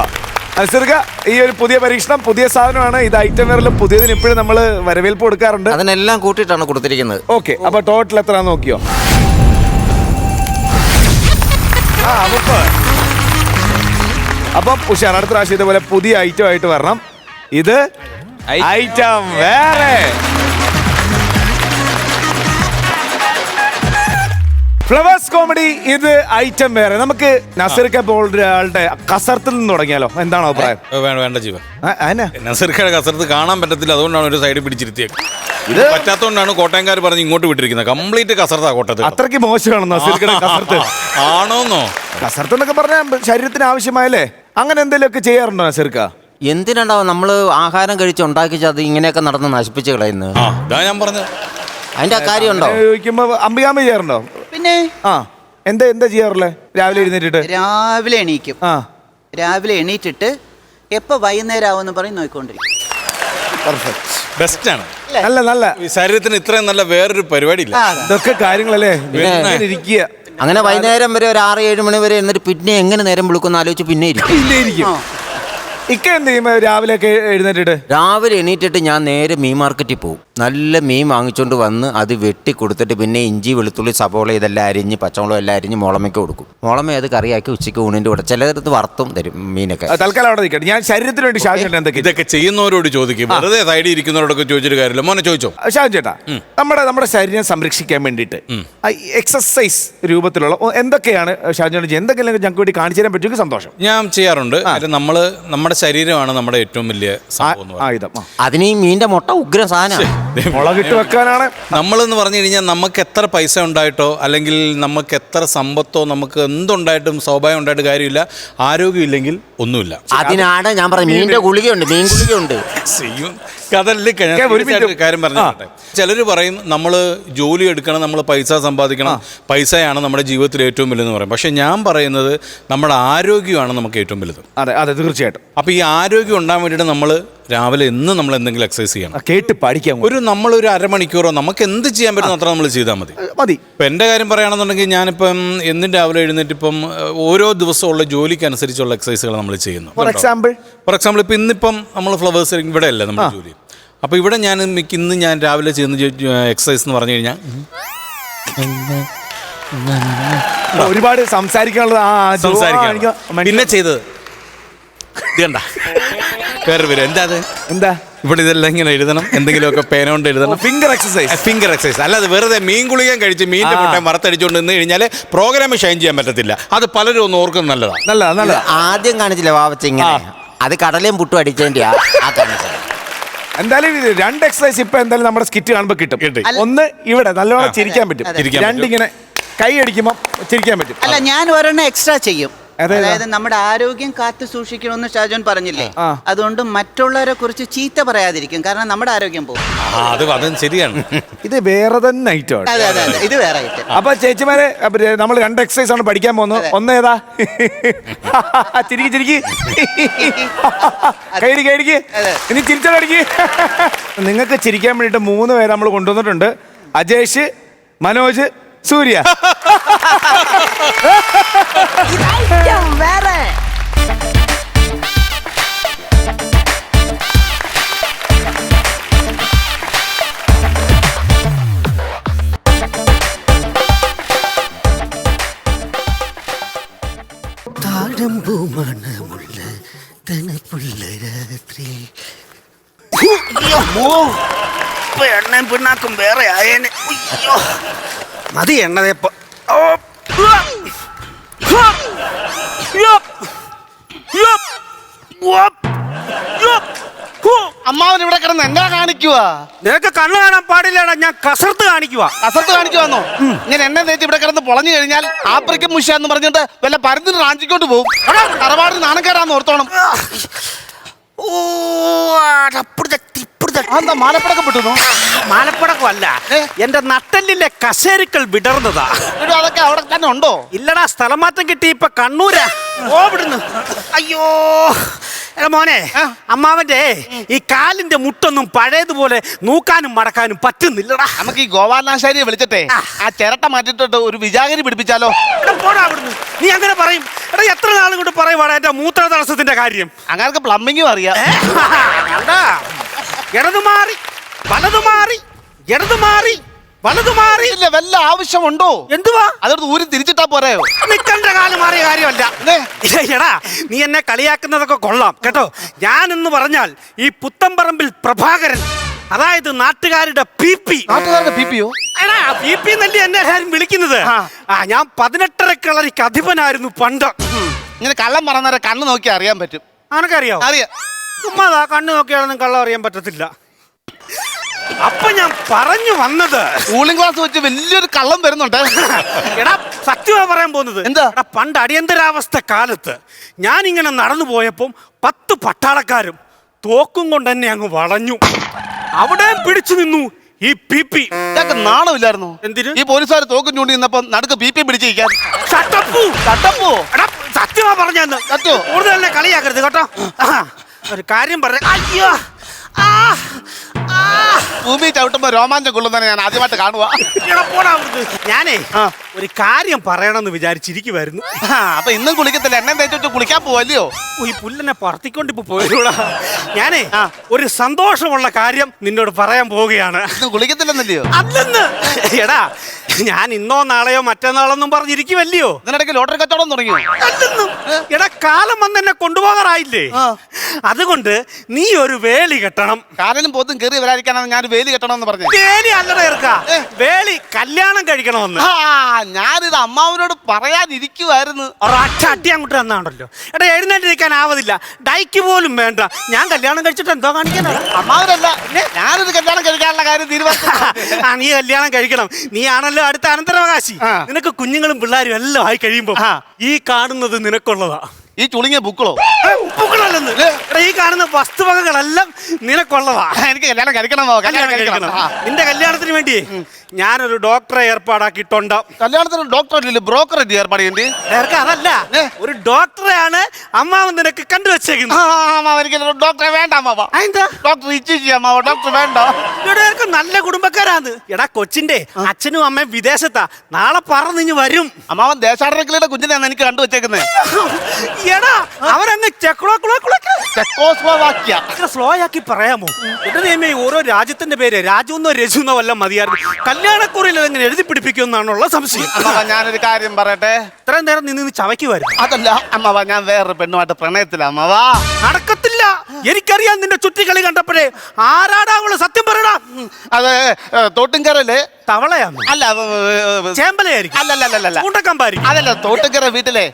നസീർക്ക, ഈ ഒരു പുതിയ പരീക്ഷണം, പുതിയ സാധനമാണ് ഇത്. ഐറ്റം വേറിൽ പുതിയതിന് ഇപ്പോഴും നമ്മൾ വരവേൽപ്പ് കൊടുക്കാറുണ്ട്. അതിനെല്ലാം കൂട്ടിയിട്ടാണ് കൊടുത്തിരിക്കുന്നത്. ഓക്കെ, അപ്പൊ ടോട്ടൽ എത്ര നോക്കിയോ? 30. അപ്പം ഉഷാർ, അടുത്ത പ്രാവശ്യം ഇതുപോലെ പുതിയ ഐറ്റം ആയിട്ട് വരണം. ഇത് ഐറ്റം വേറെ. ഫ്ലവേഴ്സ് കോമഡി, ഇത് ഐറ്റം വേറെ. നമുക്ക് നസീർക്ക പോലുള്ള ആളുടെ കസർത്തിൽ നിന്ന് തുടങ്ങിയാലോ? എന്താണോ അഭിപ്രായം? വേണ്ട ജീവൻ, നസീർക്കയുടെ കസർത്ത് കാണാൻ പറ്റത്തില്ല, അതുകൊണ്ടാണ് ഒരു സൈഡിൽ പിടിച്ചിരുത്തിയത്. ഇത് പറ്റാത്തതുകൊണ്ടാണ് കോട്ടയംകാർ പറഞ്ഞ് ഇങ്ങോട്ട് വിട്ടിരിക്കുന്നത്. കംപ്ലീറ്റ് കസർത്താ കോട്ടയത്ത്. അത്രയ്ക്ക് മോശമാണ് നസീർക്കയുടെ കസർത്ത്. ആണോന്നോ? കസർത്ത് എന്നൊക്കെ പറഞ്ഞാൽ ശരീരത്തിന് ആവശ്യമായല്ലേ? അങ്ങനെ എന്തെങ്കിലുമൊക്കെ ചെയ്യാറുണ്ടോ നസീർക്ക? എന്തിനുണ്ടാവും, നമ്മൾ ആഹാരം കഴിച്ച് ഉണ്ടാക്കിച്ച് അത് ഇങ്ങനെയൊക്കെ നടന്ന് നശിപ്പിച്ച് കളയുന്നത്. ഇതാ ഞാൻ പറഞ്ഞത്. അതിന്റെ കാര്യമുണ്ടോ? ചോദിക്കുമ്പോ അമ്പികാമ്മ ചെയ്യാറുണ്ടോ? പിന്നെ എന്താ ചെയ്യാറുള്ളത്? രാവിലെ എഴുന്നേറ്റിട്ട് രാവിലെ എണീക്കും. രാവിലെ എണീറ്റിട്ട് എപ്പോ വൈകുന്നേരം ആവുമെന്ന് പറയും നോക്കിക്കൊണ്ടിരിക്കും. ബെസ്റ്റാണ്. നല്ല ഈ ശരീരത്തിന് ഇത്രയും നല്ല വേറൊരു പരിപാടി ഇല്ല. ഇതൊക്കെ കാര്യങ്ങളല്ലേ ഇരിക്കുക. അങ്ങനെ വൈകുന്നേരം വരെ ഒരു 6-7 മണി വരെ എന്നിട്ട് പിന്നെ എങ്ങനെ നേരം വിളിക്കുമെന്ന് ആലോചിച്ച് പിന്നെ ഇരിക്കും. ഇക്ക എന്ത് ചെയ്യും രാവിലെ ഒക്കെ എഴുന്നേറ്റിട്ട്? രാവിലെ എണീറ്റിട്ട് ഞാൻ നേരെ മീൻ മാർക്കറ്റിൽ പോകും. നല്ല മീൻ വാങ്ങിച്ചുകൊണ്ട് വന്ന് അത് വെട്ടി കൊടുത്തിട്ട് പിന്നെ ഇഞ്ചി വെളുത്തുള്ളി സബോള ഇതെല്ലാം അരിഞ്ഞ് പച്ചമുളക് എല്ലാം അരിഞ്ഞ് മുളമയ്ക്ക് കൊടുക്കും. മുളമ അത് കറിയാക്കി ഉച്ചയ്ക്ക് ഊണിൻ്റെ കൂടെ ചിലത് വറുത്തും തരും മീനൊക്കെ. തൽക്കാലം അവിടെ നിൽക്കട്ടെ. ഞാൻ ശരീരത്തിന് വേണ്ടി ഷാൻ ചേട്ടാ എന്തൊക്കെ ഇതൊക്കെ ചെയ്യുന്നവരോട് ചോദിക്കും, വെറുതെ സൈഡിൽ ഇരിക്കുന്നവരോടൊക്കെ ചോദിച്ചിട്ട് കാര്യമില്ല. മോനെ ചോദിച്ചോ. ഷാൻ ചേട്ടാ, നമ്മുടെ ശരീരം സംരക്ഷിക്കാൻ വേണ്ടിയിട്ട് എക്സസൈസ് രൂപത്തിലുള്ള എന്തൊക്കെയാണ് ഷാൻ ചേട്ടൻ ചെയ്യുന്നത്? എന്തൊക്കെയാണ് ഞങ്ങൾക്ക് വേണ്ടി കാണിച്ചു തരാൻ പറ്റുമെങ്കിൽ സന്തോഷം. ഞാൻ ചെയ്യാറുണ്ട്. നമ്മുടെ ശരീരമാണ് നമ്മുടെ ഏറ്റവും വലിയ ആയുധം. അതിന് ഈ മീൻ്റെ മുട്ട ഉഗ്ര സാധനം. മുളകിട്ട് വെക്കാനാണ്. നമ്മളെന്ന് പറഞ്ഞു കഴിഞ്ഞാൽ നമുക്ക് എത്ര പൈസ ഉണ്ടായിട്ടോ അല്ലെങ്കിൽ നമുക്ക് എത്ര സമ്പത്തോ നമുക്ക് എന്തുണ്ടായിട്ടും സ്വാഭാവികം ഉണ്ടായിട്ട് കാര്യമില്ല. ആരോഗ്യമില്ലെങ്കിൽ ഒന്നുമില്ല. അതിനാണ് ഞാൻ പറഞ്ഞത് മീൻ്റെ ഗുളികയുണ്ട്, മീൻ ഗുളികയുണ്ട്. കാര്യം പറഞ്ഞോട്ടെ. ചിലർ പറയും നമ്മൾ ജോലി എടുക്കണം, നമ്മൾ പൈസ സമ്പാദിക്കണം, പൈസയാണ് നമ്മുടെ ജീവിതത്തിൽ ഏറ്റവും വലുതെന്ന് പറയും. പക്ഷെ ഞാൻ പറയുന്നത് നമ്മുടെ ആരോഗ്യമാണ് നമുക്ക് ഏറ്റവും വലുത്. അതെ തീർച്ചയായിട്ടും. അപ്പൊ ഈ ആരോഗ്യം ഉണ്ടാകാൻ വേണ്ടിയിട്ട് നമ്മൾ രാവിലെ എന്നും നമ്മൾ എന്തെങ്കിലും എക്സസൈസ് ചെയ്യണം. കേട്ട് പഠിക്കാം. നമ്മളൊരു അരമണിക്കൂറോ നമുക്ക് എന്ത് ചെയ്യാൻ പറ്റുന്ന അത്ര നമ്മൾ ചെയ്താൽ മതി. ഇപ്പം എൻ്റെ കാര്യം പറയുകയാണെന്നുണ്ടെങ്കിൽ ഞാനിപ്പം എന്നും രാവിലെ എഴുന്നേറ്റ് ഇപ്പം ഓരോ ദിവസമുള്ള ജോലിക്ക് അനുസരിച്ചുള്ള എക്സസൈസുകൾ നമ്മൾ ചെയ്യുന്നു. ഫോർ എക്സാമ്പിൾ ഇപ്പം ഇന്നിപ്പം നമ്മൾ ഫ്ലവേഴ്സ് ഇവിടെ അല്ലേ നമ്മുടെ ജോലി. അപ്പോൾ ഇവിടെ ഇന്ന് ഞാൻ രാവിലെ ചെയ്യുന്ന എക്സസൈസ് എന്ന് പറഞ്ഞു കഴിഞ്ഞാൽ ഒരുപാട് സംസാരിക്കാനുള്ളത്. പിന്നെ ചെയ്തത് ഇതണ്ട വേറെ വരും. എന്താ ഇവിടെ ഇതെല്ലാം ഇങ്ങനെ എഴുതണം, എന്തെങ്കിലുമൊക്കെ പേന കൊണ്ട് എഴുതണം. ഫിംഗർ എക്സസൈസ് അല്ലാതെ വെറുതെ മീൻ ഗുളികയും കഴിച്ച് മീനിന്റെ മുട്ടയും വറുത്തടിച്ചുകൊണ്ട് നിന്ന് കഴിഞ്ഞാൽ പ്രോഗ്രാം ഷൈൻ ചെയ്യാൻ പറ്റത്തില്ല. അത് പലരും ഒന്ന് ഓർക്കുന്നത് നല്ലതാണ്. ആദ്യം കാണിച്ചില്ല വാവച്ച ഇങ്ങനെ, അത് കടലയും പുട്ടും അടിച്ചതിന്റെ എന്തായാലും 2 എക്സസൈസ് ഇപ്പൊ എന്തായാലും നമ്മുടെ സ്കിറ്റ് കാണുമ്പോൾ കിട്ടും. ഒന്ന് ഇവിടെ നല്ലോണം ചിരിക്കാൻ പറ്റും, രണ്ടിങ്ങനെ കൈ അടിക്കുമ്പോൾ ചിരിക്കാൻ പറ്റും. അല്ല, ഞാൻ ഒരെണ്ണം എക്സ്ട്രാ ചെയ്യും. അതായത് നമ്മുടെ ആരോഗ്യം കാത്തു സൂക്ഷിക്കണമെന്ന് ഷാജോൻ പറഞ്ഞില്ലേ, അതുകൊണ്ട് മറ്റുള്ളവരെ കുറിച്ച് ചീത്ത പറയാതിരിക്കും, കാരണം നമ്മുടെ ആരോഗ്യം പോകും. അതും ശരിയാണ്. ഇത് വേറെ തന്നെ ഐറ്റം. അതെ, ഇത് വേറെ ഐറ്റം. അപ്പൊ ചേച്ചിമാരെ, നമ്മൾ 2 എക്സസൈസ് ആണ് പഠിക്കാൻ പോകുന്നത്. ഒന്ന് ഏതാ? ചിരിക്ക് കൈടിക്ക് ഇനി ചിരിച്ചടിക്ക്. നിങ്ങൾക്ക് ചിരിക്കാൻ വേണ്ടിയിട്ട് 3 പേരെ നമ്മൾ കൊണ്ടുവന്നിട്ടുണ്ട്. അജേഷ്, മനോജ്, സൂര്യ. വേറെ താഴമ്പൂമണമുള്ള തണുപ്പുള്ള രാത്രി. എണ്ണയും പിണ്ണാക്കും വേറെ ആയേനെ. മതി എണ്ണതേപ്പ. അമ്മാവൻ ഇവിടെ കിടന്ന് എന്നാ കാണിക്കുവാ? നിനക്ക് കണ്ണു കാണാൻ പാടില്ലടാ, ഞാൻ കസർത്ത് കാണിക്കുവാ. അസത്ത് കാണിക്കുവാന്നോ? ഇങ്ങനെ എണ്ണ തേച്ച് ഇവിടെ കിടന്ന് പൊളഞ്ഞു കഴിഞ്ഞാൽ ആഫ്രിക്കൻ മുഷ എന്ന് പറഞ്ഞിട്ട് വല്ല പരുത്തിന് റാഞ്ചിക്കോട്ട് പോകും. തറവാട് നാണക്കേടാന്ന് ഓർത്തോണം. എന്താ മാലപ്പടക്കം പെട്ടുന്നു? മാലപ്പടക്കം അല്ല, എന്റെ നട്ടലിലെ കശേരുക്കൾ വിടർന്നതാ. അതൊക്കെ അവിടെ തന്നെ ഉണ്ടോ? ഇല്ലടാ, സ്ഥലം മാറ്റം കിട്ടി. ഇപ്പൊ കണ്ണൂരാ. ഓ വിടുന്നു. അയ്യോ എടാ മോനെ, അമ്മാവന്റെ ഈ കാലിന്റെ മുട്ടൊന്നും പഴയതുപോലെ നൂക്കാനും മടക്കാനും പറ്റുന്നില്ലടാ. നമുക്ക് ഈ ഗോപാലനാശാരിയെ വിളിച്ചിട്ടെ ആ ചിരട്ട മാറ്റിട്ട് ഒരു വിജാഗിരി പിടിപ്പിച്ചാലോ? എടാ പോടാ അവിടുന്ന്. നീ അങ്ങനെ പറയും? എടാ എത്ര നാളും കൊണ്ട് പറയുവാടാ എന്റെ മൂത്ര തടസ്സത്തിന്റെ കാര്യം. അങ്ങനെ പ്ലംബിങ്ങും അറിയാം. ഇടതു മാറി വലതു മാറി ഇടതു മാറി വലതു മാറി. ഇല്ല, വല്ല ആവശ്യമുണ്ടോ? എന്തുവാ? അതെടുത്ത് ഊരി തിരിച്ചിട്ടാ പോരായോ? നിക്കണ്ട കാലം മാറിയ കാര്യമല്ല. എടാ നീ എന്നെ കളിയാക്കുന്നതൊക്കെ കൊള്ളാം കേട്ടോ. ഞാൻ എന്ന് പറഞ്ഞാൽ ഈ പുത്തമ്പറമ്പിൽ പ്രഭാകരൻ, അതായത് നാട്ടുകാരുടെ PP. നാട്ടുകാരുടെ പിപിയോ? എടാ PP എന്നല്ലേ എന്നെ എല്ലാരും വിളിക്കുന്നത്. ഞാൻ 18 കളരിക്ക് അധിപനായിരുന്നു പണ്ട്. ഇങ്ങനെ കള്ളം പറഞ്ഞാൽ കണ്ണ് നോക്കി അറിയാൻ പറ്റും. ആനക്കറിയോ? അറിയാം. ചുമ്മാതാ, കണ്ണ് നോക്കിയാലൊന്നും കള്ളം അറിയാൻ പറ്റത്തില്ല. അപ്പൊ ഞാൻ പറഞ്ഞു വന്നത്, കൂളിംഗ് ഗ്ലാസ് വെച്ച് വലിയൊരു കള്ളം വരുന്നുണ്ട്. എടാ സത്യമാ പറയാൻ പോകുന്നത്. എന്താ? എടാ പണ്ട് അടിയന്തരാവസ്ഥ കാലത്ത് ഞാൻ ഇങ്ങനെ നടന്നു പോയപ്പം 10 പട്ടാളക്കാരും തോക്കും കൊണ്ട് തന്നെ അങ്ങ് വളഞ്ഞു. അവിടെ പിടിച്ചു നിന്നു ഈ PP. ഇതൊക്കെ നാണമില്ലായിരുന്നു? എന്തിന്? ഈ പോലീസുകാർ തോക്കും ചൂണ്ടി നിന്നപ്പോ നടുക്ക് PP പിടിച്ചിരിക്കാൻ. ചട്ടപ്പൂ. ചട്ടപ്പോ? എടാ സത്യമാ പറഞ്ഞെന്ന്. സത്യോ? കൂടുതൽ തന്നെ കളിയാക്കരുത് കേട്ടോ. ഒരു കാര്യം പറഞ്ഞ, അയ്യോ ഭൂമി ചവിട്ടുമ്പോ രോമാഞ്ചം കൊള്ളുന്നതിനെ ഞാൻ ആദ്യമായിട്ട് കാണുവാ. ഞാനേ ഒരു കാര്യം പറയണമെന്ന് വിചാരിച്ചിരിക്കുവായിരുന്നു. അപ്പൊ ഇന്നും കുളിക്കത്തില്ല, എണ്ണ തേച്ചിട്ട് കുളിക്കാൻ പോവല്ലയോ? ഈ പുല്ലെന്നെ പറത്തിക്കൊണ്ടിപ്പോ പോയൂടാ. ഞാനേ ഒരു സന്തോഷമുള്ള കാര്യം നിന്നോട് പറയാൻ പോവുകയാണ്. ഇന്നും കുളിക്കത്തില്ലെന്നല്ലയോ? അല്ലെന്ന്. എടാ ഞാൻ ഇന്നോ നാളെയോ മറ്റന്നാളൊന്നും പറഞ്ഞിരിക്കുവല്ലയോ. ഇതിനിടയ്ക്ക് ലോട്ടറി കച്ചവടം തുടങ്ങിയോ? അല്ലെന്നും. എടാ കാലം വന്ന് എന്നെ കൊണ്ടുപോകാറായില്ലേ. അതുകൊണ്ട് നീ ഒരു വേലി കെട്ടണം. കാലിനും പോത്തും കയറി വരാതിരിക്കാനാണ് ഞാൻ വേലി കെട്ടണമെന്ന് പറഞ്ഞു. വേലി അല്ലട ഇറക്ക, വേലി കല്യാണം കഴിക്കണമെന്ന്. ഞാനിത് അമ്മാവനോട് പറയാനിരിക്കുവായിരുന്നു. ഒരൊറ്റ അടി അങ്ങോട്ട് തന്നാണല്ലോ. എടാ എഴുന്നേറ്റിരിക്കാൻ ആവതില്ല, ഡൈക്ക് പോലും വേണ്ട. ഞാൻ കല്യാണം കഴിച്ചിട്ട് എന്തോ കാണിക്കാനാണ്? അമ്മാവനല്ല, ഞാനിത് കല്യാണം കഴിക്കാനുള്ള കാര്യം തീരുമാനിച്ചു. നീ കല്യാണം കഴിക്കണം. നീ ആണല്ലോ അടുത്ത അനന്തരാവകാശി. നിനക്ക് കുഞ്ഞുങ്ങളും പിള്ളേരും എല്ലാം ആയി കഴിയുമ്പോ ഈ കാണുന്നത് നിനക്കുള്ളതാ. ഈ ചുളുങ്ങിയ ബുക്കളോ? ബുക്കളല്ലെന്ന്. എടാ ഈ കാണുന്ന വസ്തുവകകളെല്ലാം നിനക്കുള്ളതാ. എനിക്ക് കല്യാണം കഴിക്കണമോ? കല്യാണം കഴിക്കണം. നിന്റെ കല്യാണത്തിന് വേണ്ടി ഞാനൊരു ഡോക്ടറെ ഏർപ്പാടാക്കിയിട്ടുണ്ട്. കല്യാണത്തിന് ഡോക്ടർ ബ്രോക്കർ ഏർപ്പാട് ചെയ്യേണ്ടി? അതല്ല, ഒരു ഡോക്ടറെയാണ് അമ്മാവൻ നിനക്ക് കണ്ടുവച്ചേക്കുന്നത്. എനിക്ക് ഡോക്ടറെ വേണ്ട അമ്മാവ. ഡോക്ടർ ഇച്ഛിച്ചി അമ്മാവ, ഡോക്ടർ വേണ്ട. ഇവിടെ നല്ല കുടുംബക്കാരാണ്. എടാ കൊച്ചിന്റെ അച്ഛനും അമ്മയും വിദേശത്താ. നാളെ പറന്നിഞ്ഞ് വരും. അമ്മാവൻ ദേശാടനക്കിളിയുടെ കുഞ്ഞിനെയാണ് എനിക്ക് കണ്ടുവച്ചേക്കുന്നത്. എടാ അവരങ്ങ് സ്ലോ ആക്കി പറയാമോ? എന്റെ നിയമേ, ഓരോ രാജ്യത്തിന്റെ പേര് രാജുന്നോ രജുന്നോ വല്ലതും മതിയായിരുന്നു. കല്യാണക്കുറിയിൽ എങ്ങനെ എഴുതി പിടിപ്പിക്കുമെന്നാണുള്ള സംശയം. അമ്മാവ ഞാനൊരു കാര്യം പറയട്ടെ. ഇത്രയും നേരം നിന്ന് ചവയ്ക്കുമായിരുന്നു. അതല്ല അമ്മാവ, ഞാൻ വേറൊരു പെണ്ണുമായിട്ട് പ്രണയത്തില അമ്മാവ. നടക്കത്തില്ല. എനിക്കറിയാം നിന്റെ ചുറ്റിക്കളി കണ്ടപ്പോഴേ. ആരാടാ അവള്? സത്യം പറയടാ. അത് തോട്ടുംകരല്ലേ? തവളയാണ്? അല്ല, ചേമ്പലയായിരിക്കും. അല്ലല്ല, കൂട്ടക്കമ്പായിരിക്കും. അതല്ല, തോട്ടുംകര വീട്ടിലെ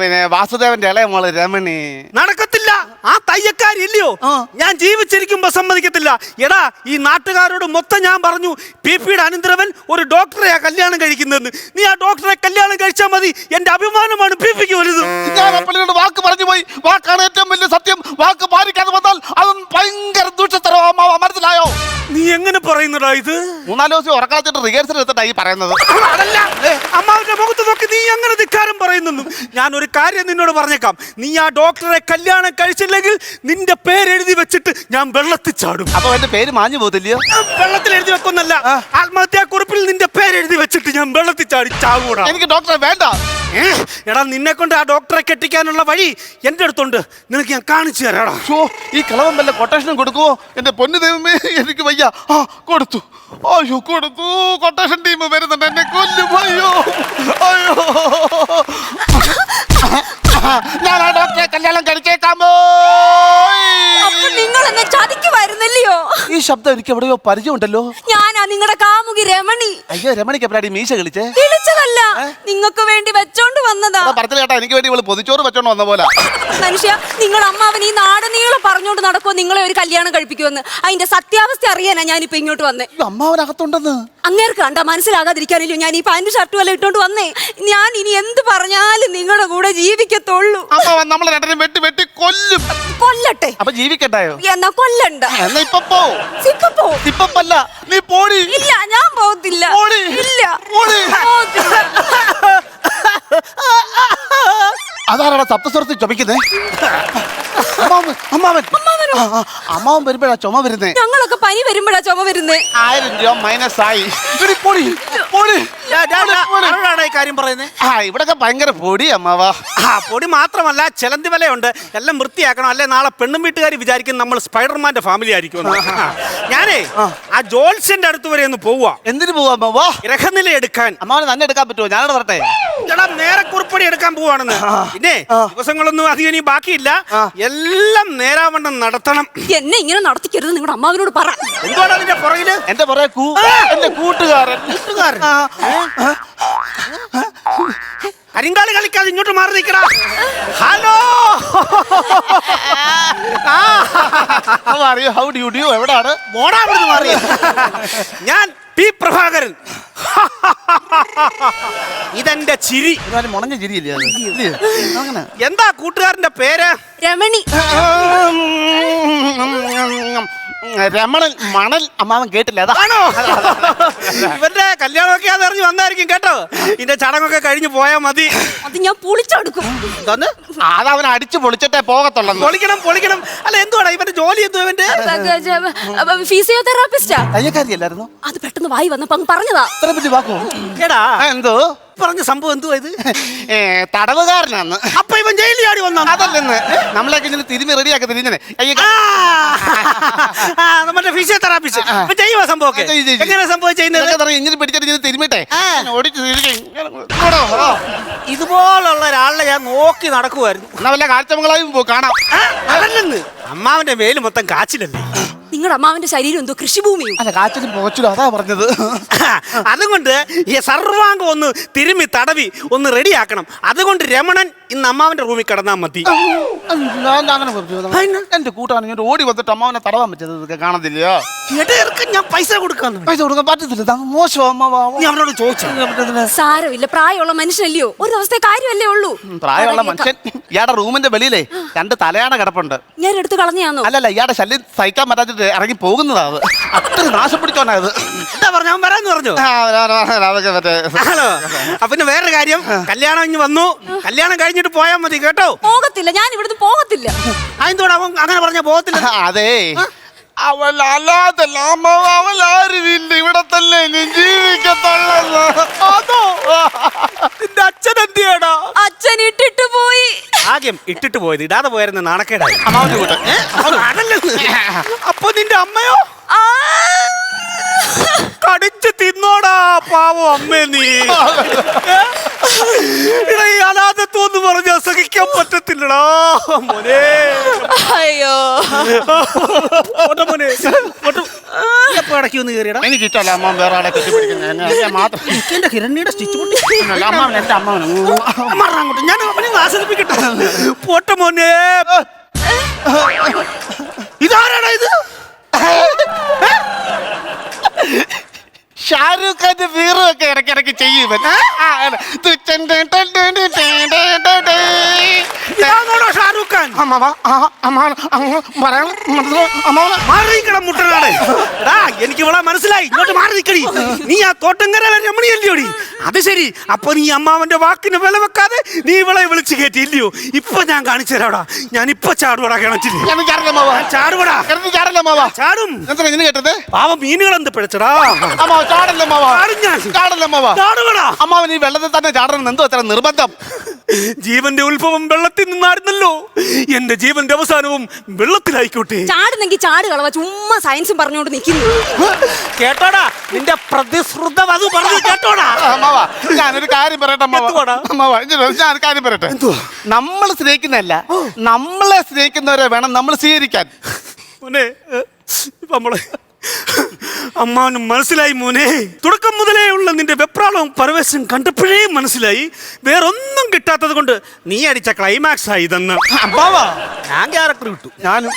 പിന്നെ വാസുദേവന്റെ ഇളയ മോള് രമണി. നടക്കത്തില്ല. ആ തയ്യക്കാരി ഇല്ലയോ, ഞാൻ ജീവിച്ചിരിക്കുമ്പോ സമ്മതിക്കത്തില്ല. എടാ ഈ നാട്ടുകാരോട് മൊത്തം ഞാൻ പറഞ്ഞു, PP-യുടെ അനന്തരവൻ ഒരു ഡോക്ടറെയാ കല്യാണം കഴിക്കുന്നതെന്ന്. നീ ആ ഡോക്ടറെ കല്യാണം കഴിച്ചാൽ മതി. എന്റെ അഭിമാനമാണ് PP-ക്ക് വലുത്. ഞാൻ അപ്പളിനോട് വാക്ക് പറഞ്ഞു പോയി. വാക്കാണ് ഏറ്റവും വലിയ സത്യം. വാക്ക് പാലിക്കാതെ വന്നാൽ അതും ഭയങ്കര ദൂഷത്തരമാ. മനസ്സിലായോ? നീ എങ്ങനെ പറയുന്നടാ ഇത്? 3-4 ദിവസം ഉറക്കളച്ചിട്ട് റിഹേഴ്സൽ എടുത്തിട്ടായി പറയുന്നത്. അതല്ല, അമ്മാവന്റെ മുഖത്ത് നോക്കി നീ അങ്ങനെ ധിക്കാരം പറയുന്നു. ഞാൻ ഒരു കാര്യം നിന്നോട് പറഞ്ഞേക്കാം. നീ ആ ഡോക്ടറെ കല്യാണം കഴിച്ചില്ലെങ്കിൽ നിന്റെ പേരെഴുതി വെച്ചിട്ട് ഞാൻ വെള്ളത്തിൽ ചാടും. അപ്പൊ എന്റെ പേര് മാഞ്ഞു പോകത്തില്ലയോ? വെള്ളത്തിൽ എഴുതി വെക്കുന്നല്ല, ആത്മഹത്യാ കുറിപ്പിൽ നിന്റെ പേരെഴുതി വെച്ചിട്ട് ഞാൻ വെള്ളത്തിൽ ചാടി ചാകൂടാ. എനിക്ക് ഡോക്ടറെ വേണ്ട. എടാ, നിന്നെ കൊണ്ട് ആ ഡോക്ടറെ കെട്ടിക്കാനുള്ള വഴി എന്റെ അടുത്തുണ്ട്. നിനക്ക് ഞാൻ കാണിച്ചു തരാടാ. ഈ കളവൻ വല്ല കൊട്ടേഷനും കൊടുക്കുവോ? എന്റെ പൊന്നു ദൈവമേ, എനിക്ക് വയ്യ. കൊടുത്തു. അയ്യോ, കൊടുത്തു. കൊട്ടേഷൻ ടീം വരുന്നുണ്ട്, എന്നെ കൊല്ലും. അയ്യോ അയ്യോ, ഞാൻ ആ ഡോക്ടറെ കല്യാണം കഴിച്ചേക്കാമോ? നിങ്ങൾ എന്നെ ചതിക്കുമായിരുന്നല്ലയോ? ഈ ശബ്ദം എനിക്ക് എവിടെയോ പരിചയമുണ്ടല്ലോ. ഞാനാ നിങ്ങളുടെ കാമുകി രമണി. അയ്യോ, രമണിക്ക് എപ്പോഴാണ് മീശ കളിച്ചേ? വിളിച്ചതല്ല, നിങ്ങൾക്ക് വേണ്ടി വെച്ചോണ്ട് വന്നതാ. പറഞ്ഞില്ല ചേട്ടാ, എനിക്ക് വേണ്ടി ഇവള് പൊതിച്ചോറ് വെച്ചോണ്ട് വന്ന പോലെ. മനുഷ്യ, നിങ്ങൾ അമ്മാവൻ ഈ നാട് നീളെ പറഞ്ഞോണ്ട് നടക്കുമോ നിങ്ങളെ ഒരു കല്യാണം കഴിപ്പിക്കുമെന്ന്? അതിന്റെ സത്യാവസ്ഥ അറിയാനാ ഞാനിപ്പോ ഇങ്ങോട്ട് വന്നേ. അമ്മാവനകത്തുണ്ടെന്ന് അങ്ങേർക്ക് കണ്ട മനസ്സിലാകാതിരിക്കാനല്ലോ ഞാൻ ഈ പാന്റ് ഷർട്ടും എല്ലാം ഇട്ടോണ്ട് വന്നേ. ഞാൻ ഇനി എന്ത് പറഞ്ഞാലും നിങ്ങളുടെ കൂടെ ജീവിക്കത്തുള്ളൂ. അമ്മാവൻ നമ്മളെ രണ്ടരും വെട്ടി വെട്ടി കൊല്ലും. കൊല്ലട്ടെ. അപ്പൊ ജീവിക്കണ്ടായോ? എന്നാ കൊല്ലണ്ട. എന്നാ ഇപ്പൊ പോ. ഇപ്പൊ പോ. ഇപ്പല്ല, നീ പോടി. ഇല്ല, ഞാൻ പോകത്തില്ല. പോടി. ഇല്ല, പോടി. പോകത്തില്ല. അതാരാണ് സപ്തസ്വരത്തിൽ ചുമക്കുന്നേ? അമ്മാവൻ വരുമ്പോഴാ ചുമ വരുന്നേ. ഞങ്ങളൊക്കെ പനി വരുമ്പോഴാ ചുമ വരുന്നേ. 1000 രൂപ മൈനസ് ആയി. പൊടി പൊടി. ആരോടാണ് ഈ കാര്യം പറയുന്നത്? ഇവിടൊക്കെ ഭയങ്കര പൊടി അമ്മാവാ. പൊടി മാത്രമല്ല, ചെലന്തി വലയുണ്ട്. എല്ലാം വൃത്തിയാക്കണം, അല്ലെ നാളെ പെണ്ണും വീട്ടുകാർ വിചാരിക്കും നമ്മൾ സ്പൈഡർമാന്റെ ഫാമിലി ആയിരിക്കും. ഞാനേ ആ ജോൾസിന്റെ അടുത്ത് വരെ ഒന്ന് പോവാ. എന്തിനു പോവാ അമ്മാവാ? ഗ്രഹനില എടുക്കാൻ. അമ്മാവന് തന്നെ എടുക്കാൻ പറ്റുമോ? ഞാനോട് പറട്ടെ. എടാ, നേരെ കുറിപ്പടി എടുക്കാൻ പോവാണെന്ന്. പിന്നെ ദിവസങ്ങളൊന്നും അധികം ഇനി ബാക്കിയില്ല. എല്ലാം നേരാവണ്ണം നടത്തണം. എന്നെ ഇങ്ങനെ നടത്തിക്കരുത്, നിങ്ങളുടെ അമ്മാവിനോട് പറ. എന്തുകൊണ്ടാ അതിന്റെ പുറകില്? എന്റെ പുറകെ എന്റെ കൂട്ടുകാരൻ. കരിങ്കാളി കളിക്കാതെ ഇങ്ങോട്ട് മാറി നിൽക്കടാ. Hello, how do you do? എവിടാണ്? മോടാ അവിടുന്ന് മാറി. ഞാൻ പി പ്രഭാകരൻ. ഇതെന്റെ ചിരി. മുണഞ്ഞ ചിരിയില്ലേ അങ്ങനെ? എന്താ കൂട്ടുകാരന്റെ പേര്? രമണി. രമണൻ മണൽ. അമ്മാവൻ കേട്ടില്ല. അതാണോ? ഇവന്റെ കല്യാണമൊക്കെ അതറിഞ്ഞ് വന്നായിരിക്കും കേട്ടോ. ഇതിന്റെ ചടങ്ങൊക്കെ കഴിഞ്ഞു പോയാ മതി. അത് ഞാൻ പൊളിച്ചെടുക്കും. അതവൻ അടിച്ചു പൊളിച്ചിട്ടേ പോകത്തുള്ളൂ. പൊളിക്കണം. അല്ല, എന്തുവാടാ ഇവന്റെ ജോലി? എന്തോ ഇവന്റെ? ഫിസിയോതെറാപ്പിസ്റ്റാ. തയ്യക്കാരിയല്ലായിരുന്നു? അത് പെട്ടെന്ന് വായി വന്നപ്പോ അങ്ങ് പറഞ്ഞതാ. അത്ര പറ്റി വാക്കോ? എടാ, എന്തോ പറഞ്ഞ സംഭവം എന്തുവാ ഇത്? തടവുകാരനാണ്. അപ്പൊ ഇവൻ ജയിലിൽ ചാടി വന്നോ? അതല്ലെന്ന്, നമ്മളൊക്കെ ഇങ്ങനെ തിരുമി റെഡിയാക്കി തിരിഞ്ഞനെ. നമ്മുടെ ഫിസിയോതെറാപ്പിസ്റ്റ് ചെയ്യുക സംഭവമൊക്കെ. എങ്ങനെ സംഭവം ചെയ്യുന്നത്? ഇങ്ങനെ പിടിച്ചിട്ട് തിരുമിട്ടെ ഇതുപോലുള്ള ഒരാളെ ഞാൻ നോക്കി നടക്കുമായിരുന്നു. എന്നാ വല്ല കാഴ്ചമംഗളായും കാണാം. അതല്ലെന്ന്, അമ്മാവന്റെ മേല് മൊത്തം കാച്ചിലല്ലേ. നിങ്ങളുടെ അമ്മാവന്റെ ശരീരം എന്തോ കൃഷിഭൂമിയോ? അല്ല, കാച്ചിലും പോച്ചിലും അതാ പറഞ്ഞത്. അതുകൊണ്ട് ഈ സർവാംഗം ഒന്ന് തിരുമ്മി തടവി ഒന്ന് റെഡിയാക്കണം. അതുകൊണ്ട് രമണൻ ഇന്ന് അമ്മാവന്റെ റൂമിൽ കിടന്നാ മതി. അങ്ങനെ പറഞ്ഞു. എന്റെ കൂട്ടാണ് ഇങ്ങോട്ട് ഓടി വന്നിട്ട് അമ്മാവനെ തടവാൻ പറ്റത് കാണത്തില്ലയോ? ഞാൻ പൈസ കൊടുക്കാൻ പറ്റത്തില്ല. മോശം അമ്മാവാ. നീ അവനോട് ചോദിച്ചു. സാരമില്ല, പ്രായമുള്ള മനുഷ്യനല്ലയോ, ഒരു ദിവസത്തെ കാര്യമല്ലേ ഉള്ളൂ. പ്രായമുള്ള മനുഷ്യൻ. ഇയാടെ റൂമിന്റെ വെളിയിലേ 2 തലയാണ കിടപ്പുണ്ട്. ഞാൻ എടുത്ത് കളഞ്ഞാന്നോ? അല്ലല്ല, ഇയാടെ ശല്യം സഹിക്കാൻ പറ്റാത്തിട്ട് ഇറങ്ങി പോകുന്നതാ. അത് അത്ര നാശം പിടിച്ചോണ്ടായത്. എന്താ പറഞ്ഞു? അവൻ വരാന്ന് പറഞ്ഞു. ഹലോ, അപ്പൊ പിന്നെ വേറൊരു കാര്യം, കല്യാണം ഇഞ്ഞ് വന്നു. കല്യാണം കഴിഞ്ഞിട്ട് പോയാൽ മതി കേട്ടോ. പോകത്തില്ല, ഞാൻ ഇവിടുന്ന് പോകത്തില്ല. അതെന്തോടാ അവൻ അങ്ങനെ പറഞ്ഞ പോകത്തില്ല? അതെ, അവളല്ലാതെ അവളാരുമില്ല ഇവിടെ തന്നെ ജീവിക്കത്തുള്ളൂ. അതോ? നിന്റെ അച്ഛൻ എന്തിയാടാ? അച്ഛൻ ഇട്ടിട്ട് പോയി. ആദ്യം ഇട്ടിട്ട് പോയത്, ഇടാതെ പോയായിരുന്നു നാണക്കേടായി. അമ്മാവന്റെ കൂട്ടം. അപ്പൊ നിന്റെ അമ്മയോ? കടിച്ച് തിന്നോടാ പാവം അമ്മേ നീ. അനാഥത്വന്ന് പറഞ്ഞ സഹിക്കാൻ പറ്റത്തില്ലടാ മോനെ. അയ്യോ മോനെ, എപ്പോ ഇടയ്ക്ക് ഒന്ന് കയറിയടാ? എനിക്ക് ഇഷ്ടമല്ല അമ്മ വേറെ ആളെ കെട്ടിപ്പിടിക്കുന്നത് മാത്രം. എന്റെ ഹിരണ്യുടെ സ്റ്റിച്ച് പൊട്ടി. അമ്മാവൻ എന്റെ അമ്മാവൻ. ഞാൻ അവനെ ആസ്വദിപ്പിക്കട്ടെ. പോട്ടെ മോനെ. ഇതാരാടാ ഇത്? ഷാരൂഖ് ഖാന്റെ വീറും ഒക്കെ ഇടയ്ക്കിടയ്ക്ക് ചെയ്യും. ഷാരൂഖ് ഖാൻ. എനിക്ക് ഇവിടെ മനസ്സിലായി. ഇങ്ങോട്ട് മാറി നിൽക്കടി. നീ ആ തോട്ടങ്കര രമണിയല്ലോടി. അത് ശരി. അപ്പൊ നീ അമ്മാവന്റെ വാക്കിന് വില വെക്കാതെ നീ ഇവളെ വിളിച്ചു കയറ്റി ഇല്ലയോ? ഇപ്പൊ ഞാൻ കാണിച്ചു തരാടാ. ഞാൻ ഇപ്പൊ ചാടുവടാ കിണറ്റില്. ചാടുവടാ. ചാടും. കേട്ടത് പാവം മീനുകൾ എന്ത് പിഴച്ചടാ. അമ്മാവൻ ഈ വെള്ളത്തിൽ തന്നെ ചാടണം എന്തോ അത്ര നിർബന്ധം? ജീവന്റെ ഉത്ഭവം വെള്ളത്തിൽ നിന്നായിരുന്നല്ലോ. എന്റെ ജീവന്റെ അവസാനവും വെള്ളത്തിലായിക്കോട്ടെ. ചാടുന്നെങ്കിൽ ചാട് കളവ. ചുമ്മാ സയൻസും പറഞ്ഞുകൊണ്ട് നിൽക്കുന്നു. കേട്ടോടാ നിന്റെ പ്രതിശ്രുത അത് പറഞ്ഞു കേട്ടോടാ. അമ്മാവാ ഞാനൊരു കാര്യം പറയട്ടെ അമ്മാവാ ഞാനൊരു കാര്യം പറയട്ടെ. നമ്മൾ സ്നേഹിക്കുന്നതല്ല, നമ്മളെ സ്നേഹിക്കുന്നവരെ വേണം നമ്മൾ സ്വീകരിക്കാൻ. മോനെ നമ്മളെ അമ്മാവനും മനസ്സിലായി മോനെ. തുടക്കം മുതലേ ഉള്ള നിന്റെ വെപ്രാളവും പരവേശം കണ്ടപ്പോഴേ മനസ്സിലായി വേറൊന്നും കിട്ടാത്തത് കൊണ്ട് നീ അടിച്ച ക്ലൈമാക്സ് ആയി ഇതെന്ന്. അമ്മാവാ ഞാൻ ക്യാരക്ടർ കിട്ടു. ഞാനും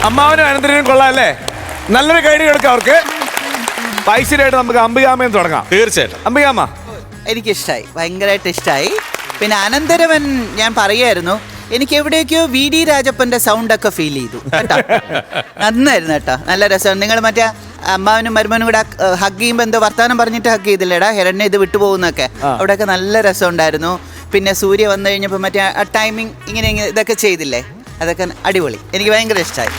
അമ്മാവനും അനന്തരനും കൊള്ളാം അല്ലേ? നല്ലൊരു കൈഡി കൊടുക്കാം അവർക്ക്. പൈസയായിട്ട് നമുക്ക് അംബികാമയും തുടങ്ങാം. തീർച്ചയായിട്ടും. അംബികാമ എനിക്കിഷ്ടായി, ഭയങ്കരമായിട്ട് ഇഷ്ടമായി. പിന്നെ അനന്തരവൻ ഞാൻ പറയായിരുന്നു, എനിക്ക് എവിടെയൊക്കെയോ വി ഡി രാജപ്പന്റെ സൗണ്ട് ഒക്കെ ഫീൽ ചെയ്തു കേട്ടോ. നന്നായിരുന്നു കേട്ടോ, നല്ല രസമാണ്. നിങ്ങൾ മറ്റേ അമ്മാവനും മരുമനും കൂടെ ഹഗ് ചെയ്യുമ്പോൾ എന്തോ വർത്താനം പറഞ്ഞിട്ട് ഹഗ് ചെയ്തില്ലേടാ, ഹിരണ്യ ഇത് വിട്ടുപോകുന്നൊക്കെ, അവിടെയൊക്കെ നല്ല രസമുണ്ടായിരുന്നു. പിന്നെ സൂര്യ വന്നു കഴിഞ്ഞപ്പോൾ മറ്റേ ആ ടൈമിങ് ഇങ്ങനെ ഇതൊക്കെ ചെയ്തില്ലേ, അതൊക്കെ അടിപൊളി. എനിക്ക് ഭയങ്കര ഇഷ്ടമായി.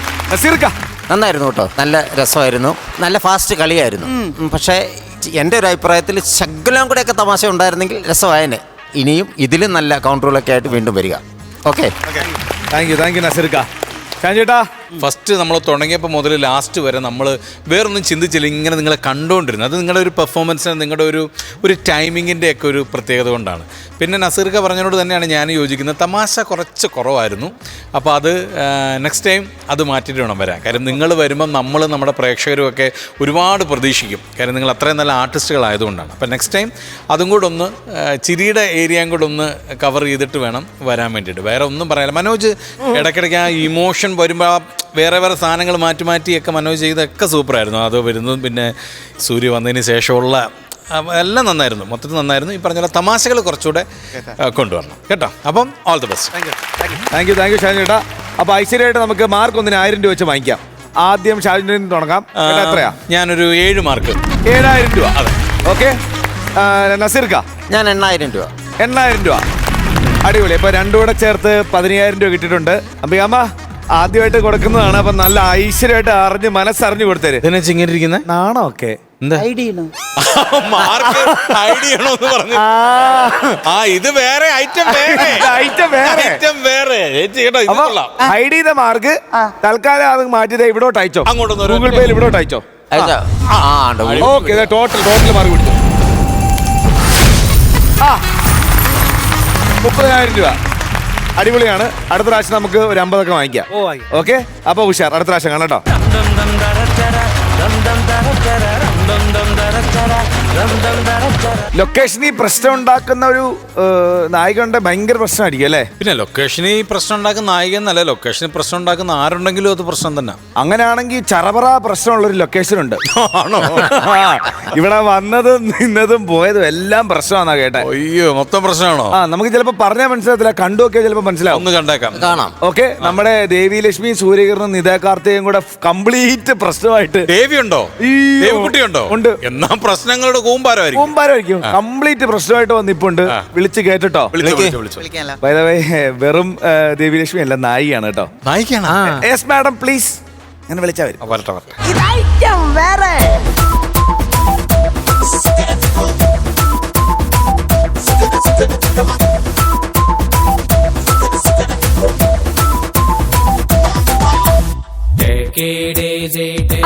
നന്നായിരുന്നു കേട്ടോ, നല്ല രസമായിരുന്നു, നല്ല ഫാസ്റ്റ് കളിയായിരുന്നു. പക്ഷേ എൻ്റെ ഒരു അഭിപ്രായത്തിൽ ശകലം കൂടെയൊക്കെ തമാശ ഉണ്ടായിരുന്നെങ്കിൽ രസമായനെ. ഇനിയും ഇതിലും നല്ല കൗണ്ടറുകളൊക്കെ ആയിട്ട് വീണ്ടും വരിക. ഓക്കെ, താങ്ക് യു നസീർക്ക. ചേട്ടാ ഫസ്റ്റ് നമ്മൾ തുടങ്ങിയപ്പോൾ മുതൽ ലാസ്റ്റ് വരെ നമ്മൾ വേറൊന്നും ചിന്തിച്ചില്ല, ഇങ്ങനെ നിങ്ങളെ കണ്ടുകൊണ്ടിരുന്നു. അത് നിങ്ങളുടെ ഒരു പെർഫോമൻസിന്, നിങ്ങളുടെ ഒരു ടൈമിങ്ങിൻ്റെ ഒക്കെ ഒരു പ്രത്യേകത കൊണ്ടാണ്. പിന്നെ നസീർക്ക പറഞ്ഞതിനോട് തന്നെയാണ് ഞാൻ യോജിക്കുന്നത്. തമാശ കുറച്ച് കുറവായിരുന്നു. അപ്പോൾ അത് നെക്സ്റ്റ് ടൈം അത് മാറ്റിയിട്ട് വേണം വരാൻ. കാര്യം നിങ്ങൾ വരുമ്പം നമ്മൾ നമ്മുടെ പ്രേക്ഷകരുമൊക്കെ ഒരുപാട് പ്രതീക്ഷിക്കും. കാര്യം നിങ്ങൾ അത്രയും നല്ല ആർട്ടിസ്റ്റുകളായതുകൊണ്ടാണ്. അപ്പോൾ നെക്സ്റ്റ് ടൈം അതും കൂടെ ഒന്ന് ചിരിയുടെ ഏരിയയും കൂടെ ഒന്ന് കവർ ചെയ്തിട്ട് വേണം വരാൻ വേണ്ടിയിട്ട്. വേറെ ഒന്നും പറയാനില്ല. മനോജ് ഇടയ്ക്കിടയ്ക്ക് ആ ഇമോഷൻ വരുമ്പോൾ വേറെ സാധനങ്ങൾ മാറ്റിയൊക്കെ മനോജ് ചെയ്തൊക്കെ സൂപ്പറായിരുന്നു. അത് വരുന്നതും പിന്നെ സൂര്യ വന്നതിന് ശേഷമുള്ള എല്ലാം നന്നായിരുന്നു, മൊത്തത്തിൽ നന്നായിരുന്നു. ഈ പറഞ്ഞ തമാശകൾ കുറച്ചുകൂടെ കൊണ്ടുവരണം കേട്ടോ. അപ്പം all the best. Thank U Shaju ചേട്ടാ. അപ്പോൾ ഐശ്വര്യമായിട്ട് നമുക്ക് മാർക്ക് 1000 രൂപ വെച്ച് വാങ്ങിക്കാം. ആദ്യം ഷാജുവിൻ്റെ തുടങ്ങാം. എത്രയാ? ഞാനൊരു 7 മാർക്ക്. 7000 രൂപ. അതെ, ഓക്കെ. നസീർക്ക? ഞാൻ 8000 രൂപ. 8000 രൂപ. അടിപൊളി. അപ്പോൾ രണ്ടും കൂടെ ചേർത്ത് 15000 രൂപ കിട്ടിയിട്ടുണ്ട്. അമ്പികാമ്മ ആദ്യമായിട്ട് കൊടുക്കുന്നതാണ്. അപ്പം നല്ല ഐശ്വര്യമായിട്ട് അറിഞ്ഞ് മനസ്സറിഞ്ഞു കൊടുത്തരും. ഇതിനെ ചിങ്ങിരിക്കുന്നത് നാണോ ഒക്കെ മാർക്ക് ഐഡിയ പറഞ്ഞു. ഇത് വേറെ ഐറ്റം വേറെ ഹൈഡ് ചെയ്ത മാർക്ക് തൽക്കാലം അത് മാറ്റിയത് ഇവിടോട്ട് അയച്ചോ. ഗൂഗിൾ പേയിൽ ഇവിടോട്ട് അയച്ചോ. ഓക്കെ, ടോട്ടൽ മാർക്ക് പിടിച്ചു. 30000 രൂപ. അടിപൊളിയാണ്. അടുത്ത പ്രാവശ്യം നമുക്ക് ഒരു 50 ഒക്കെ വാങ്ങിക്കാം. ഓക്കെ, അപ്പൊ ഉഷാർ. അടുത്ത പ്രാവശ്യം കാണാം കേട്ടോ. ലൊക്കേഷനിൽ പ്രശ്നം ഉണ്ടാക്കുന്ന ഒരു നായികയുടെ ഭയങ്കര പ്രശ്നമായിരിക്കും അല്ലേ? പിന്നെ ലൊക്കേഷനിൽ പ്രശ്നം ഉണ്ടാക്കുന്ന നായിക എന്നല്ല, ലൊക്കേഷനിൽ പ്രശ്നം ഉണ്ടാക്കുന്ന ആരുണ്ടെങ്കിലും അത് പ്രശ്നം തന്നെ. അങ്ങനെയാണെങ്കിൽ ചറപറ പ്രശ്നമുള്ളൊരു ലൊക്കേഷൻ ഉണ്ട്. ആണോ? ഇവിടെ വന്നതും നിന്നതും പോയതും എല്ലാം പ്രശ്നമാണെന്നാ കേട്ടെ. അയ്യോ, മൊത്തം പ്രശ്നമാണോ? നമുക്ക് ചിലപ്പോ പറഞ്ഞാൽ മനസ്സിലാകത്തില്ല, കണ്ടു നോക്കിയാൽ ചിലപ്പോ മനസ്സിലാവും. ഒന്ന് കണ്ടേക്കാം, കാണാം. ഓക്കെ, നമ്മുടെ ദേവി ലക്ഷ്മി, സൂര്യകിരണും നിതാ കാർത്തികയും കൂടെ കംപ്ലീറ്റ് പ്രശ്നമായിട്ട്. ദേവിയുണ്ടോ? ദേവിക്കുട്ടിയുണ്ടോ? ഉണ്ട്. എന്നാ പ്രശ്നങ്ങളുടെ കൂമ്പാരമായിരിക്കും. കംപ്ലീറ്റ് പ്രശ്നമായിട്ട് വന്നിപ്പുണ്ട്. വിളിച്ച് കേട്ടോ. ബൈ ദ വേ, വെറും ദേവി ലക്ഷ്മി അല്ല, നായികയാണ് കേട്ടോ. നായികയാണ്? Yes madam, please. അങ്ങനെ വിളിച്ചാൽ വരും. വരട്ടെ.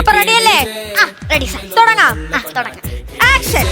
അപ്പൊ റെഡിയല്ലേ? റെഡി. തുടങ്ങാം. ആക്ഷൻ.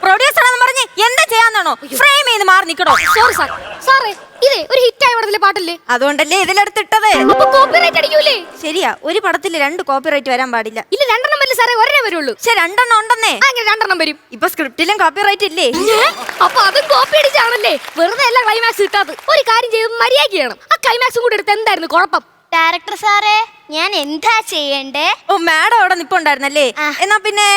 പ്രൊഡ്യൂസറാന്ന് പറഞ്ഞ് എന്താ ചെയ്യാന്നാണോ? ഫ്രെയിം ചെയ്ത് മാറി നിൽക്കണോ? Sorry sir. സാറേ, ഇതേ ഒരു ഹിറ്റായ പടത്തിലെ പാട്ട് പാട്ടല്ലേ? അതുകൊണ്ടല്ലേ ഇതിലെടുത്തിട്ടത്. അപ്പൊ കോപ്പിറൈറ്റ് അടിക്കൂലേ? ശരിയാ, ഒരു പടത്തിൽ 2 കോപ്പിറൈറ്റ് വരാൻ പാടില്ല. ഇല്ല, 2 വരില്ല സാറേ, ഒരേ വരുള്ളൂ. പക്ഷെ 2 ഉണ്ടെന്നേ. അങ്ങനെ 2 വരും. ഇപ്പൊ സ്ക്രിപ്റ്റിലും കോപ്പിറൈറ്റ് ഇല്ലേ? അപ്പൊ അതും കോപ്പി അടിച്ചാണല്ലേ? വെറുതെ അല്ല ക്ലൈമാക്സ് കിട്ടാത്തത്. ഒരു കാര്യം ചെയ്ത് മര്യാദ ചെയ്യണം. ആ ക്ലൈമാക്സും കൂടെ എടുത്ത് എന്തായിരുന്നു കുഴപ്പം? ഡയറക്ടർ സാറേ, ഞാൻ എന്താ ചെയ്യണ്ടേ? ഓ, മാഡം അവിടെ നിപ്പുണ്ടായിരുന്നല്ലേ? എന്നാ പിന്നെ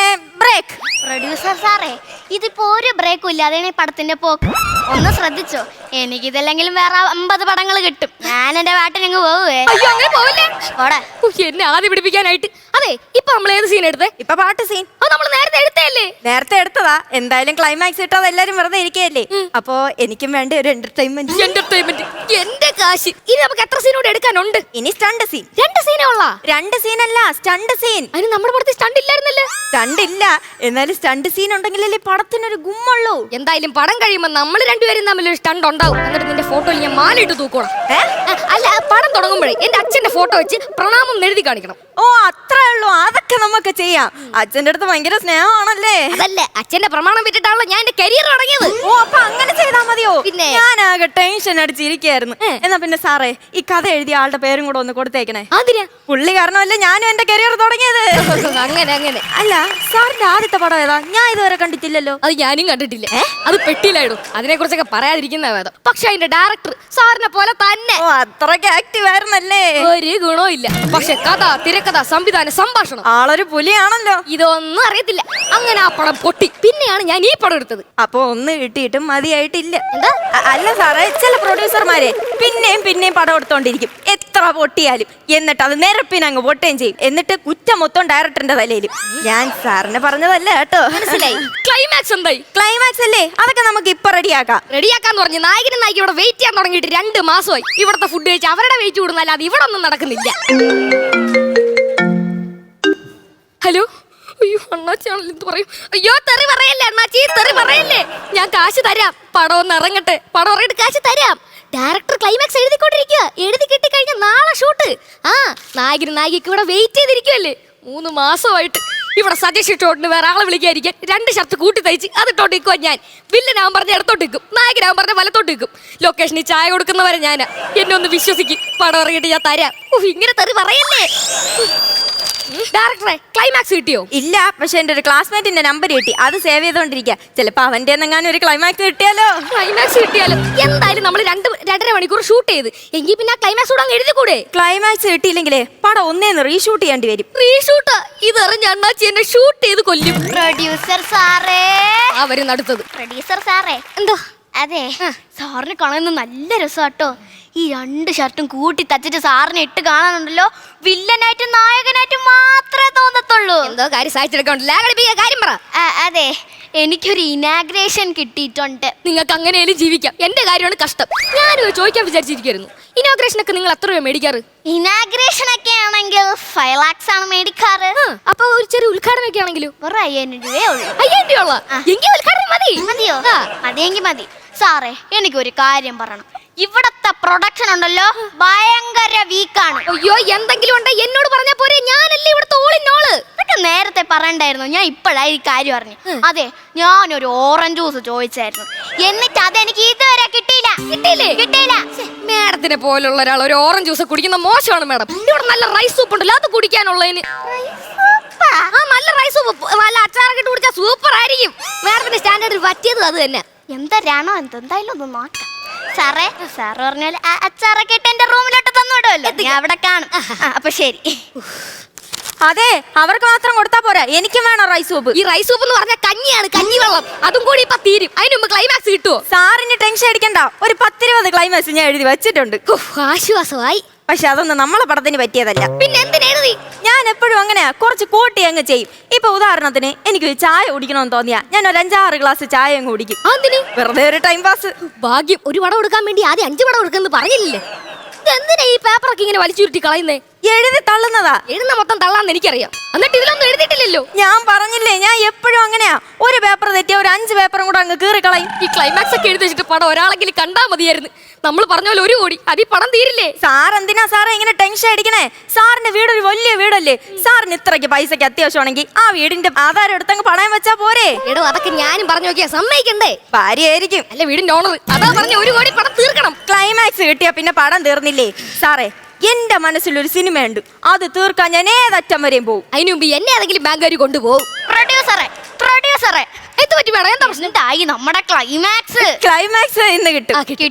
ബ്രേക്ക്. പ്രൊഡ്യൂസർ സാറേ, ഇതിപ്പോ ഒരു ബ്രേക്കും ഇല്ലാതെയാണ് ഈ പടത്തിന്റെ പോക്ക്. ഒന്ന് ശ്രദ്ധിച്ചോ, എനിക്കിതല്ലെങ്കിലും വേറെ 50 പടങ്ങൾ കിട്ടും. ഞാൻ എന്റെ പാട്ടിനങ്ങ് പോവേ. അയ്യോ, അങ്ങനെ പോവില്ലേ? പോടാ. എന്നെ ആദ്യം പിടിപ്പിക്കാനായിട്ട്. അതെ, ഇപ്പൊ നമ്മൾ ഏത് സീൻ എടുത്തേ? ഇപ്പൊ പാട്ട് സീൻ. അത് നമ്മൾ നേരത്തെ എടുത്തല്ലേ? നേരത്തെ എടുത്തതാ. എന്തായാലും ക്ലൈമാക്സ് ഇട്ടത് എല്ലാരും വെറുതെ ഇരിക്കുകയല്ലേ. അപ്പൊ എനിക്കും വേണ്ട ഒരു എന്റർടൈൻമെന്റ്. എന്റെ കാശ്. ഇനി നമുക്ക് എത്ര സീൻ കൂടെ എടുക്കാനുണ്ട്? ഇനി സ്റ്റണ്ട് സീൻ. 2 സീനേ ഉള്ള? 2 സീനല്ല, സ്റ്റണ്ട് സീൻ. അതിന് നമ്മുടെ പടത്തിൽ സ്റ്റണ്ട് ഇല്ലായിരുന്നല്ലേ? സ്റ്റണ്ട് ഇല്ല, എന്നാലും സ്റ്റണ്ട് സീൻ ഉണ്ടെങ്കിലല്ലേ പടത്തിനൊരു ഗുമ്മുള്ളൂ. എന്തായാലും പടം കഴിയുമ്പോ നമ്മൾ രണ്ടുപേരും തമ്മിൽ ഒരു സ്റ്റണ്ട് ഉണ്ടാവും. എന്നിട്ട് നിന്റെ ഫോട്ടോയിൽ ഞാൻ മാലയിട്ട് തൂക്കണം. അല്ല, പടം തുടങ്ങുമ്പോഴേ എന്റെ അച്ഛന്റെ ഫോട്ടോ വെച്ച് പ്രണാമം എഴുതി കാണിക്കണം. ഓ, അത്രേ ഉള്ളൂ. അതൊക്കെ നമുക്ക് ചെയ്യാം. അച്ഛന്റെ അടുത്ത് ഭയങ്കര സ്നേഹമാണല്ലേ? അതല്ലേ, അച്ഛന്റെ പ്രമാണം വിട്ടിട്ടാണല്ലോ ഞാൻ എന്റെ കരിയർ തുടങ്ങിയത്. ഓ, അപ്പൊ അങ്ങനെ ചെയ്താ മതിയോ? പിന്നെ ഞാൻ ആകെ ടെൻഷൻ അടിച്ചിരിക്കായിരുന്നു. എന്നാ പിന്നെ സാറേ, ഈ കഥ എഴുതിയ ആളുടെ പേരും കൂടെ ഒന്ന് കൊടുത്തേക്കണേ. അതിനാ? പുള്ളി കാരണമല്ലേ ഞാനും എന്റെ കരിയർ തുടങ്ങിയത്. അങ്ങനെ അല്ല, സാറിന്റെ ആദ്യത്തെ പടം ഏതാ? ഞാൻ ഇതുവരെ കണ്ടിട്ടില്ലല്ലോ. അത് ഞാനും കണ്ടിട്ടില്ല. അത് പെട്ടിയിലായിടും. അതിനെ കുറിച്ചൊക്കെ പറയാതിരിക്കുന്ന വേദം. പക്ഷെ അതിന്റെ ഡയറക്ടർ സാറിനെ പോലെ തന്നെ. ഓ, അത്രയ്ക്ക് ആക്റ്റീവ് ആയിരുന്നല്ലേ? ഒരു ഗുണവും ഇല്ല. പക്ഷെ കഥ, തിരക്കഥ, സംവിധാനം, സംഭാഷണം, ആളൊരു പുലിയാണല്ലോ. ഇതൊന്നും അറിയത്തില്ല. അങ്ങനെ ആ പടം പൊട്ടി. പിന്നെയാണ് ഞാൻ ഈ പടം എടുത്തത്. അപ്പൊ ഒന്ന് കിട്ടിയിട്ടും മതിയായിട്ടില്ല. എന്താ? അല്ല സാറേ, ചില പ്രൊഡ്യൂസർമാരെ പിന്നെയും പിന്നെയും പടം എടുത്തോണ്ടിരിക്കും, എത്ര പൊട്ടിയാലും. എന്നിട്ട് അത് നിരപ്പിനങ്ങ് പൊട്ടുകയും ചെയ്യും. എന്നിട്ട് കുറ്റം മൊത്തം ഡയറക്ടറിന്റെ തലയിലും. ഞാൻ സാറിന് പറഞ്ഞതല്ല കേട്ടോ. മനസ്സിലായി? ക്ലൈമാക്സ് എന്തായി? ക്ലൈമാക്സ് അല്ലേ, അതൊക്കെ നമുക്ക് ഇപ്പൊ റെഡിയാക്കാം. റെഡിയാക്കാന്ന് പറഞ്ഞ് നായകനും നായിക ഇവിടെ വെയിറ്റ് ചെയ്യാൻ തുടങ്ങിയിട്ട് 2 മാസമായി. ഇവിടുത്തെ ഫുഡ് കഴിച്ച് അവരുടെ വെയിറ്റ് കൂടുന്നല്ലാതെ ഇവിടെ ഒന്നും നടക്കുന്നില്ല. ഹലോ, അയ്യോ അണ്ണാച്ചിയാണല്ലോ എന്ത് പറയും. അയ്യോ, തെറി പറയല്ലേ അണ്ണാച്ചി, തെറി പറയല്ലേ. ഞാൻ കാശ് തരാം, പടം ഒന്ന് ഇറങ്ങട്ടെ. പടം ഇറങ്ങിട്ട് കാശ് തരാം. ഡയറക്ടർ ക്ലൈമാക്സ് എഴുതിക്കൊണ്ടിരിക്കുക. എഴുതി കിട്ടിക്കഴിഞ്ഞ നാളെ ഷൂട്ട്. ആ, നായകനും നായികയ്ക്ക് ഇവിടെ വെയിറ്റ് ചെയ്തിരിക്കുവല്ലേ 3 മാസമായിട്ട്. ഇവിടെ സജഷൻ ഷോട്ടിന് വേറെ ആളെ വിളിക്കാതിരിക്കാൻ 2 ഷർട്ട് കൂട്ടി തയ്ച്ച് അതിട്ടോട്ട് നിൽക്കുവാ ഞാൻ. വില്ലനാവും പറഞ്ഞ ഇടത്തോട്ട് നിൽക്കും, നായകനാവും പറഞ്ഞ വലത്തോട്ട് നിൽക്കും. ലൊക്കേഷനിൽ ചായ കൊടുക്കുന്നവരെ ഞാനാ. എന്നെ ഒന്ന് വിശ്വസിക്കും, പടം ഇറങ്ങിയിട്ട് ഞാൻ തരാം. ഇങ്ങനെ തെറി പറയല്ലേ. ഡയറക്ടറെ, ക്ലൈമാക്സ് കിട്ടിയോ? ഇല്ല, പക്ഷെ എന്റെ ഒരു ക്ലാസ്മേറ്റിന്റെ നമ്പർ കിട്ടി. അത് സേവ് ചെയ്തോണ്ടിരിക്കുക. ചിലപ്പോ അവന്റെ എന്നെങ്ങാനും ഒരു ക്ലൈമാക്സ് കിട്ടിയാലോ? ക്ലൈമാക്സ് കിട്ടിയാലും എന്തായാലും നമ്മൾ 2-2.5 മണിക്കൂർ ഷൂട്ട് ചെയ്ത്. എങ്കിൽ പിന്നെ ആ ക്ലൈമാക്സ് കൂടെ അങ്ങ് എഴുതിക്കൂടെ? ക്ലൈമാക്സ് കിട്ടിയില്ലെങ്കിലേ പടം ഒന്നേന്ന് റീഷൂട്ട് ചെയ്യേണ്ടി വരും. റീഷൂട്ട്? ഇതെറിഞ്ഞ അണ്ണാച്ചി എന്നെ ഷൂട്ട് ചെയ്ത് കൊല്ലും. പ്രൊഡ്യൂസർ സാറേ. അവരും അടുത്തത്. പ്രൊഡ്യൂസർ സാറേ, എന്തോ? അതെ, സാറിന് കാണുന്നത് നല്ല രസമാട്ടോ. ഈ 2 ഷർട്ടും കൂട്ടി തച്ചിട്ട് സാറിനെ ഇട്ട് കാണാനുണ്ടല്ലോ, വില്ലനായിട്ടും നായകനായിട്ടും മാത്രമേ തോന്നത്തുള്ളൂ. എന്തോ കാര്യം സാധിച്ചെടുക്കണ്ടല്ലോ. കാര്യം പറ. അതെ, എനിക്കൊരു ഇനാഗ്രേഷൻ കിട്ടിയിട്ടുണ്ട്. നിങ്ങൾക്ക് അങ്ങനെയാലും ജീവിക്കാം. എന്റെ കാര്യമാണ് കഷ്ടം. ഞാനും ചോദിക്കാൻ വിചാരിച്ചിരിക്കുന്നു, ഇനോഗ്രേഷൻ ഒക്കെ നിങ്ങൾ എത്ര രൂപ മേടിക്കാറ്? ഇനാഗ്രേഷൻ ഒക്കെ ആണെങ്കിൽ 5 lakhs ആണ് മേടിക്കാറ്. അപ്പൊ ഒരു ചെറിയ ഉദ്ഘാടനം ഒക്കെ ആണെങ്കിലും വെറും 5000 രൂപയേ ഉള്ളൂ. 5000 രൂപ? എങ്കിൽ ഉദ്ഘാടനം മതി. മതിയോ? മതിയെങ്കിൽ മതി. സാറേ, എനിക്കൊരു കാര്യം പറയണം. ഇവിടത്തെ പ്രൊഡക്ഷൻ ഉണ്ടല്ലോ, ഭയങ്കര വീക്കാണ്. അയ്യോ, എന്തെങ്കിലും ഉണ്ടെ എന്നോട് പറഞ്ഞാ പോരെ. ഞാനല്ലേ ഇവിടുത്തെ ഓളിനോള്. ഇതൊക്കെ നേരത്തെ പറയണ്ടായിരുന്നു. ഞാൻ ഇപ്പോഴായി ഈ കാര്യം അറിഞ്ഞു. അതെ, ഞാനൊരു ഓറഞ്ച് ജ്യൂസ് ചോദിച്ചായിരുന്നു, എന്നിട്ട് അതെനിക്ക് ഇതുവരെ കിട്ടിയില്ല. കിട്ടിയില്ല. മാഡത്തിനെ പോലുള്ള ഒരാൾ ഒരു ഓറഞ്ച് ജ്യൂസ് കുടിക്കുന്ന മോശമാണ് മാഡം. ഇവിടെ നല്ല റൈസ് സൂപ്പ് ഉണ്ടല്ലോ, അത് കുടിക്കാനുള്ളതിന്. നല്ല റൈസ് സൂപ്പ്, നല്ല അച്ചാറൊക്കെ ഇട്ട് കുടിച്ചാൽ സൂപ്പർ ആയിരിക്കും. മാഡത്തിന്റെ സ്റ്റാൻഡേർഡിൽ പറ്റിയത് അത് തന്നെ. എന്തരാണോ എന്തായാലും ഒന്ന് നോക്കാം. സാറേ, സാറ് പറഞ്ഞാൽ അച്ചാറൊക്കെ ഇട്ട് എന്റെ റൂമിലോട്ട് തന്നു വിടുമല്ലോ, ഞാൻ അവിടെ കാണും. അപ്പൊ ശരി. അതെ, അവർക്ക് മാത്രം കൊടുത്താ പോരാ, എനിക്കും വേണം റൈസ് സൂപ്പ്. ഈ റൈസ് സൂപ്പ് എന്ന് പറഞ്ഞാൽ കഞ്ഞിയാണ്, കഞ്ഞിവെള്ളം. അതും കൂടി ഇപ്പൊ തീരും. അതിന് മുമ്പ് ക്ലൈമാക്സ് കിട്ടുമോ? സാറിന് ടെൻഷൻ അടിക്കണ്ട, ഒരു 10-20 ക്ലൈമാക്സ് ഞാൻ എഴുതി വെച്ചിട്ടുണ്ട്. ആശ്വാസമായി. പക്ഷെ അതൊന്നും നമ്മളെ പടത്തിന് പറ്റിയതല്ല. പിന്നെ എന്തിനെഴുതി? ഞാൻ എപ്പോഴും അങ്ങനെയാ, കുറച്ച് കൂട്ടി അങ്ങ് ചെയ്യും. ഇപ്പൊ ഉദാഹരണത്തിന് എനിക്ക് ചായ കുടിക്കണമെന്ന് തോന്നിയാ ഞാൻ ഒരു 5-6 ഗ്ലാസ് ചായ അങ്ങ് കുടിക്കും. അതിന് വെറുതെ ഒരു ടൈം പാസ്. ഭാഗ്യം, ഒരു പടം എടുക്കാൻ വേണ്ടി ആദ്യം 5 പടം എടുക്കുന്നത് പറഞ്ഞില്ലേ? എന്തിനാ ഈ പേപ്പറൊക്കെ ഇങ്ങനെ വലിച്ചുരുട്ടി കളയുന്നേ? എഴുതി തള്ളുന്നതാ. എഴുന്ന മൊത്തം തള്ളാന്ന് എനിക്കറിയാം. എന്നിട്ട് ഇതിലൊന്നും എഴുതിയിട്ടില്ലല്ലോ. ഞാൻ പറഞ്ഞില്ലേ, ഞാൻ എപ്പോഴും അങ്ങനെയാ. ഒരു പേപ്പർ തെറ്റിയ ഒരു 5 പേപ്പറും കൂടെ അങ്ങ് കീറി കളയും. ഈ ക്ലൈമാക്സ് ഒക്കെ എഴുതി വെച്ചിട്ട് പടം ഒരാളെങ്കിലും കണ്ടാ മതിയായിരുന്നു. നമ്മൾ പറഞ്ഞ പോലെ 1 കോടി അതി പണം തീരില്ലേ? സാർ എന്തിനാ സാറേ ഇങ്ങനെ ടെൻഷൻ അടിക്കണേ? സാറിന്റെ വീട് ഒരു വലിയ വീടല്ലേ? സാറിന് ഇത്രയ്ക്ക് പൈസക്ക് അത്യാവശ്യമാണെങ്കിൽ ആ വീടിന്റെ ആധാരം എടുത്തങ്ങ് പണയം വെച്ചാ പോരെ? എടോ അതൊക്കെ ഞാനും പറഞ്ഞു നോക്കിയാ സമ്മതിക്കണ്ടേ? ഭാര്യയായിരിക്കും. അല്ല വീടിന്റെ ഓണർ. അതാ പറഞ്ഞ 1 കോടി പണം തീർക്കണം. ക്ലൈമാക്സ് കിട്ടിയാ പിന്നെ പടം തീർന്നില്ലേ സാറേ? എന്റെ മനസ്സിലൊരു സിനിമയുണ്ട്, അത് തീർക്കാൻ ഞാൻ ഏതറ്റം വരെയും പോകും. അതിനു മുമ്പ് എന്നെ ഏതെങ്കിലും ബാങ്കുകാർ കൊണ്ടുപോകും. പ്രൊഡ്യൂസറെ എന്ത് പറ്റി വേണം? എന്താ പ്രശ്നം? എന്തായി നമ്മുടെ ക്ലൈമാക്സ് ഇന്ന് കിട്ടും.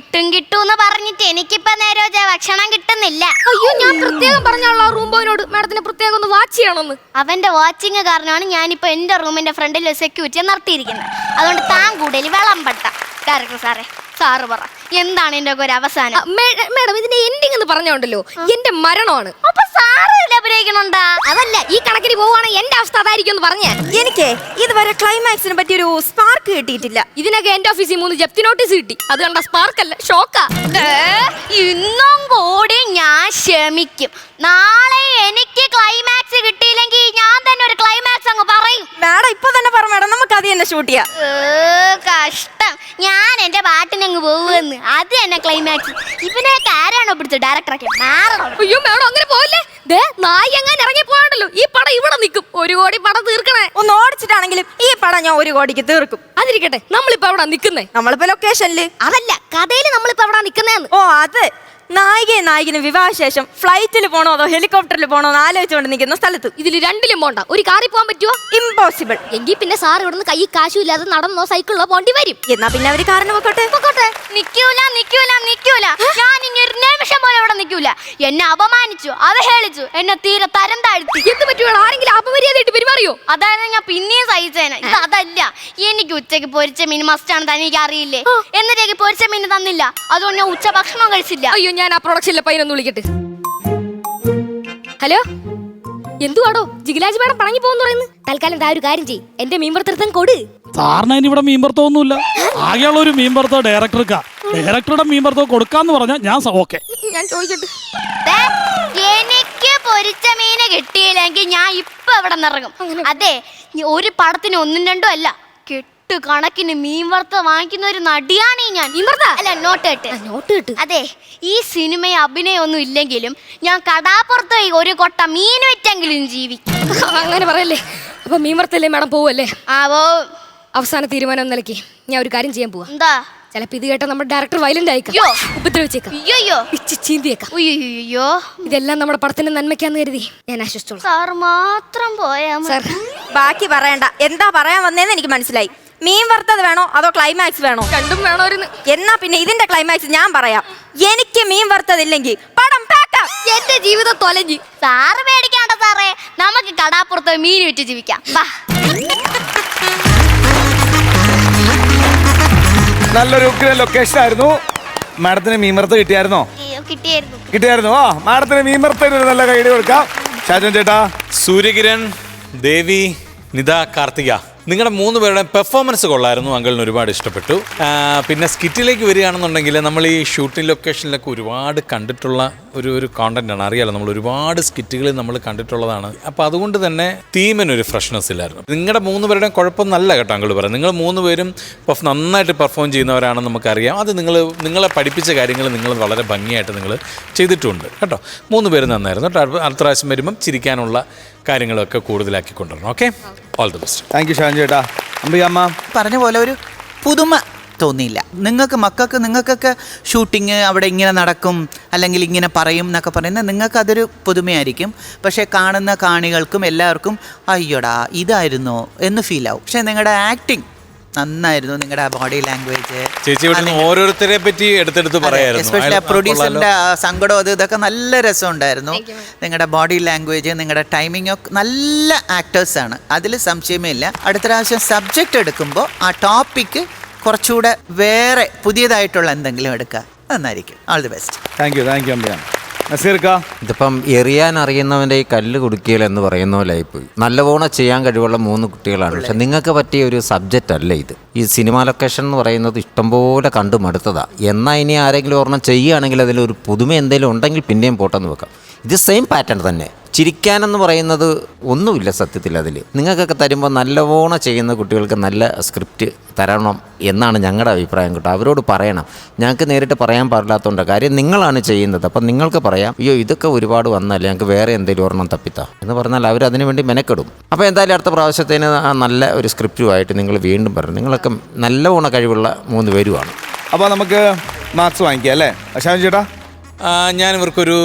കിട്ടും പറഞ്ഞിട്ട് എനിക്കിപ്പോ നേരെ ഭക്ഷണം കിട്ടുന്നില്ല. അയ്യോ ഞാൻ പ്രത്യേകം പറഞ്ഞോളാം റൂം ബോയിനോട് മാഡത്തിന് പ്രത്യേകം ഒന്ന് വാച്ച് ചെയ്യണമെന്ന്. അവന്റെ വാച്ചിങ് കാരണമാണ് ഞാനിപ്പോ എന്റെ റൂമിന്റെ ഫ്രണ്ടിൽ സെക്യൂരിറ്റിയെ നിർത്തിയിരിക്കുന്നത്. അതുകൊണ്ട് താൻ കൂടുതൽ വിളമ്പട്ട. ഡയറക്ടർ സാറ് പറ, എന്താണ് എന്റെ ഒരു അവസാനം? മേഡം ഇതിന്റെ എൻഡിങ് എന്ന് പറഞ്ഞോണ്ടല്ലോ എന്റെ മരണമാണ്. അപ്പൊ സാറ് അഭിനയിക്കണുണ്ടാ? അതല്ല, ഈ കണക്കിന് പോവുകയാണെങ്കിൽ എന്റെ അവസ്ഥ അതായിരിക്കും എന്ന് പറഞ്ഞേ. എനിക്ക് ഇതുവരെ ക്ലൈമാക്സിനെ പറ്റി ഒരു സ്പാർക്ക് കിട്ടിയിട്ടില്ല. ഇതിനൊക്കെ എന്റെ ഓഫീസിൽ 3 ജപ്തി നോട്ടീസ് കിട്ടി. അത് കണ്ട സ്പാർക്ക് അല്ല, ഷോക്കാ. ഇന്നും കൂടി ഞാൻ ക്ഷമിക്കും. നാളെ എനിക്ക് ക്ലൈമാക്സ് കിട്ടിയില്ലെങ്കിൽ ഞാൻ തന്നെ ഒരു ക്ലൈമാക്സ് അങ്ങ് പറയും. മാഡം ഇപ്പൊ തന്നെ പറ മാഡം, നമുക്ക് അത് തന്നെ ഷൂട്ട് ചെയ്യാം. കഷ്ടം, ഞാൻ എന്റെ പാട്ടിനങ്ങ് പോവുമെന്ന്. അത് തന്നെ ക്ലൈമാക്സ്. ഇവനൊക്കെ ആരാണോ പിടിച്ചത്? ഡയറക്ടറൊക്കെ മാറണം. അയ്യോ മേഡം അങ്ങനെ പോവല്ലേ. നായി എങ്ങനെ ഇറങ്ങി പോകണ്ടല്ലോ. ഈ പടം ഇവിടെ നിൽക്കും. 1 കോടി പടം തീർക്കണേ. ഒന്ന് ഓടിച്ചിട്ടാണെങ്കിലും ഈ പടം ഞാൻ 1 കോടിക്ക് തീർക്കും. അതിരിക്കട്ടെ, നമ്മളിപ്പോ എവിടെ നിക്കുന്നേ? നമ്മളിപ്പോ ലൊക്കേഷനില്. അതല്ല, കഥയില് നമ്മളിപ്പോ എവിടെ നിക്കുന്നേന്ന്. ഓ അത് നായികനും വിവാഹശേഷം ഫ്ലൈറ്റിൽ പോണോ അതോ ഹെലികോപ്റ്ററിൽ പോണോ എന്ന് ആലോചിച്ചുകൊണ്ട് നിൽക്കുന്ന സ്ഥലത്ത്. ഇതിൽ രണ്ടിലും പോണ്ട. ഒരു കാറിൽ പോകാൻ പറ്റുമോ? ഇമ്പോസിബിൾ. എങ്കിൽ പിന്നെ സാർ ഇവിടുന്ന് കൈ കാശും ഇല്ലാതെ നടന്നോ സൈക്കിളിലോ പോണ്ടി വരും. എന്നാ പിന്നെ അവര് കാറിന് പൊക്കോട്ടെ. നിക്കൂല. ഞാൻ ഇനി ഒരു നിമിഷം പോലെ ഇവിടെ നിക്കൂല. എന്നെ അപമാനിച്ചു, അവഹേളിച്ചു, എന്നെ തീരെ തരം താഴ്ത്തി. എന്ത് പറ്റുവാണ്? ആരെങ്കിലും അപമര്യാദയായിട്ട് പെരുമാറിയോ? അതായത് ഞാൻ പിന്നെയും സഹിച്ചേനെ. ഇത് അതല്ല, എനിക്ക് ഉച്ചക്ക് പൊരിച്ച മീൻ മസ്റ്റാണ്, തനിക്ക് അറിയില്ലേ? എന്നിട്ടേക്ക് പൊരിച്ച മീൻ തന്നില്ല. അതുകൊണ്ട് ഞാൻ ഉച്ച ഭക്ഷണം കഴിച്ചില്ല. അയ്യോ ഞാൻ ആ പ്രൊഡക്ഷനിലെ പയ്യനൊന്ന് വിളിക്കട്ടെ. ഹലോ, എന്തുവാടോ ജിഗിലാജ് മേഡം പണങ്ങി പോകുന്നു പറയുന്നു. തൽക്കാലം ഒരു കാര്യം ചെയ്യ്, എന്റെ മീൻ വറുത്തെടുത്താൻ കൊടു. സാറിന് ഇവിടെ മീൻ വറുത്തൊന്നുമില്ല. ആകെയുള്ള ഒരു മീൻ വറുത്ത ഡയറക്ടർക്കാ. ഡയറക്ടറുടെ മീൻ വറുത്ത കൊടുക്കാന്ന് പറഞ്ഞാൽ ഞാൻ ഓക്കെ. ഞാൻ ചോദിക്കട്ടെ, എനിക്ക് പൊരിച്ച മീന് കിട്ടിയില്ലെങ്കിൽ ഞാൻ ഇപ്പൊ ഇവിടെ നിറങ്ങും. അതെ, ഒരു പടത്തിന് 1ഉം 2ഉം അല്ല, കണക്കിന് മീൻ വറുത്ത വാങ്ങിക്കുന്ന ഒരു നടിയാണ് ഞാൻ. അല്ല, നോട്ട് കേട്ട്. അതെ, ഈ സിനിമയിൽ അഭിനയമൊന്നും ഇല്ലെങ്കിലും ഞാൻ കടാപ്പുറത്ത് പോയി 1 കൊട്ട മീൻ വെച്ചെങ്കിലും ജീവിക്കും. അങ്ങനെ പറയല്ലേ. അപ്പൊ മീൻ വറുത്തല്ലേ മേഡം പോവല്ലേ? ആവോ. അവസാന തീരുമാനം നിലയ്ക്ക് ഞാൻ ഒരു കാര്യം ചെയ്യാൻ പോവാ. എന്താ? ചിലപ്പോ ഇത് കേട്ട നമ്മുടെ ഡയറക്ടർ വയലന്റ് ആയിക്കാം, ഉപദ്രവിച്ചേക്കാം, ചീന്തിയേക്കാം. ഇതെല്ലാം നമ്മുടെ പടത്തിന്റെ നന്മയ്ക്കാന്ന് കരുതി ഞാൻ ആശ്വസിച്ചോളാം. സാർ മാത്രം പോയാ സാർ ബാക്കി പറയണ്ട. എന്താ പറയാൻ വന്നേന്ന് എനിക്ക് മനസ്സിലായി. മീൻ വറുത്തത് വേണോ അതോ ക്ലൈമാക്സ് വേണോ? രണ്ടും വേണമായിരുന്നു. എന്നാ പിന്നെ ഇതിന്റെ ക്ലൈമാക്സ് ഞാൻ പറയാം. എനിക്ക് മീൻ വറുത്തതില്ലെങ്കിൽ പടം പാക്കാം. എന്റെ ജീവിതം തൊലഞ്ഞി. സാറ് പേടിക്കാണ്ട സാറേ, നമുക്ക് കടാപ്പുറത്ത് മീൻ വെച്ച് ജീവിക്കാം. നല്ലൊരു ലൊക്കേഷൻ ആയിരുന്നു. മാഡത്തിന് മീൻ വറുത്ത് കിട്ടിയായിരുന്നോ? കിട്ടിയായിരുന്നു. ആ മാഡത്തിന് മീൻ വറുത്തതിന് ഒരു നല്ല കൈയ്യടി കൊടുക്കാം. ഷാജോൻ ചേട്ടാ, സൂര്യകിരൺ, ദേവി, നിത, കാർത്തിക, നിങ്ങളുടെ 3 പേരുടെ പെർഫോമൻസ് കൊള്ളായിരുന്നു. അങ്കിളിന് ഒരുപാട് ഇഷ്ടപ്പെട്ടു. പിന്നെ സ്കിറ്റിലേക്ക് വരികയാണെന്നുണ്ടെങ്കിൽ നമ്മൾ ഈ ഷൂട്ടിംഗ് ലൊക്കേഷനിലൊക്കെ ഒരുപാട് കണ്ടിട്ടുള്ള ഒരു കോണ്ടന്റാണ്. അറിയാലോ, നമ്മൾ ഒരുപാട് സ്കിറ്റുകൾ നമ്മൾ കണ്ടിട്ടുള്ളതാണ്. അപ്പോൾ അതുകൊണ്ട് തന്നെ തീമിനൊരു ഫ്രഷ്നെസ് ഇല്ലായിരുന്നു. നിങ്ങളുടെ 3 പേരുടെയും കുഴപ്പം നല്ല കേട്ടോ അങ്കിൾ പറയാം. നിങ്ങൾ 3 പേരും നന്നായിട്ട് പെർഫോം ചെയ്യുന്നവരാണെന്ന് നമുക്കറിയാം. അത് നിങ്ങളെ പഠിപ്പിച്ച കാര്യങ്ങൾ നിങ്ങൾ വളരെ ഭംഗിയായിട്ട് നിങ്ങൾ ചെയ്തിട്ടുണ്ട് കേട്ടോ. 3 പേരും നന്നായിരുന്നു കേട്ടോ. അടുത്ത പ്രാവശ്യം വരുമ്പം ചിരിക്കാനുള്ള കാര്യങ്ങളൊക്കെ കൂടുതലാക്കി കൊണ്ടുവരണം. Okay, all the best. Thank you Shan ചേട്ടാ. അംബികമ്മ പറഞ്ഞ പോലെ ഒരു പുതുമ തോന്നിയില്ല. നിങ്ങൾക്കൊക്കെ ഷൂട്ടിങ് അവിടെ ഇങ്ങനെ നടക്കും അല്ലെങ്കിൽ ഇങ്ങനെ പറയും എന്നൊക്കെ പറയുന്നത് നിങ്ങൾക്ക് അതൊരു പുതുമയായിരിക്കും. പക്ഷേ കാണുന്ന കാണികൾക്കും എല്ലാവർക്കും അയ്യോടാ ഇതായിരുന്നോ എന്ന് ഫീൽ ആവും. പക്ഷേ നിങ്ങളുടെ ആക്ടിങ് നന്നായിരുന്നു. നിങ്ങളുടെ ബോഡി ലാംഗ്വേജ്, ചേച്ചി ഓരോരുത്തരെ പറ്റി എടുത്തെടുത്ത് പറയായിരുന്നു. എസ്പെഷ്യലി പ്രൊഡ്യൂസറിന്റെ സങ്കടം ഇതൊക്കെ നല്ല രസമുണ്ടായിരുന്നു. നിങ്ങളുടെ ബോഡി ലാംഗ്വേജ്, നിങ്ങളുടെ ടൈമിംഗ് ഒക്കെ നല്ല ആക്ടേഴ്സാണ്, അതിൽ സംശയമേ ഇല്ല. അടുത്ത പ്രാവശ്യം സബ്ജക്റ്റ് എടുക്കുമ്പോൾ ആ ടോപ്പിക്ക് കുറച്ചുകൂടെ വേറെ പുതിയതായിട്ടുള്ള എന്തെങ്കിലും എടുക്കുക, നന്നായിരിക്കും. All the best. Thank you Ambika. നസീർക്ക, ഇതിപ്പം എറിയാൻ അറിയുന്നവൻ്റെ ഈ കല്ല് കുടുക്കിയൽ എന്ന് പറയുന്ന പോലെ ആയിപ്പോയി. നല്ലവണ്ണം ചെയ്യാൻ കഴിവുള്ള 3 കുട്ടികളാണ്. പക്ഷെ നിങ്ങൾക്ക് പറ്റിയ ഒരു സബ്ജക്റ്റ് അല്ല ഇത്. ഈ സിനിമ ലൊക്കേഷൻ എന്ന് പറയുന്നത് ഇഷ്ടംപോലെ കണ്ടു മടുത്തതാണ്. എന്നാൽ ഇനി ആരെങ്കിലും ഒരെണ്ണം ചെയ്യുകയാണെങ്കിൽ അതിലൊരു പുതുമ എന്തെങ്കിലും ഉണ്ടെങ്കിൽ പിന്നെയും പോട്ടെന്ന് വെക്കാം. ഇത് സെയിം പാറ്റേൺ തന്നെ. ചിരിക്കാനെന്ന് പറയുന്നത് ഒന്നുമില്ല സത്യത്തിൽ അതിൽ. നിങ്ങൾക്കൊക്കെ തരുമ്പോൾ നല്ലവണ്ണം ചെയ്യുന്ന കുട്ടികൾക്ക് നല്ല സ്ക്രിപ്റ്റ് തരണം എന്നാണ് ഞങ്ങളുടെ അഭിപ്രായം കേട്ടോ. അവരോട് പറയണം. ഞങ്ങൾക്ക് നേരിട്ട് പറയാൻ പാടില്ലാത്തതുകൊണ്ട് കാര്യം നിങ്ങളാണ് ചെയ്യുന്നത്. അപ്പം നിങ്ങൾക്ക് പറയാം, അയ്യോ ഇതൊക്കെ ഒരുപാട് വന്നല്ലേ, ഞങ്ങൾക്ക് വേറെ എന്തെങ്കിലും ഒരെണ്ണം തപ്പിത്താ എന്ന് പറഞ്ഞാൽ അവർ അതിനു വേണ്ടി മെനക്കെടും. അപ്പോൾ എന്തായാലും അടുത്ത പ്രാവശ്യത്തേന് ആ നല്ല ഒരു സ്ക്രിപ്റ്റുമായിട്ട് നിങ്ങൾ വീണ്ടും പറയണം. നിങ്ങളൊക്കെ നല്ലവണ്ണം കഴിവുള്ള 3 പേരുമാണ്. അപ്പോൾ നമുക്ക് മാർക്സ് വാങ്ങിക്കാം അല്ലേ ഷാജു ചേട്ടാ? ഞാൻ ഇവർക്കൊരു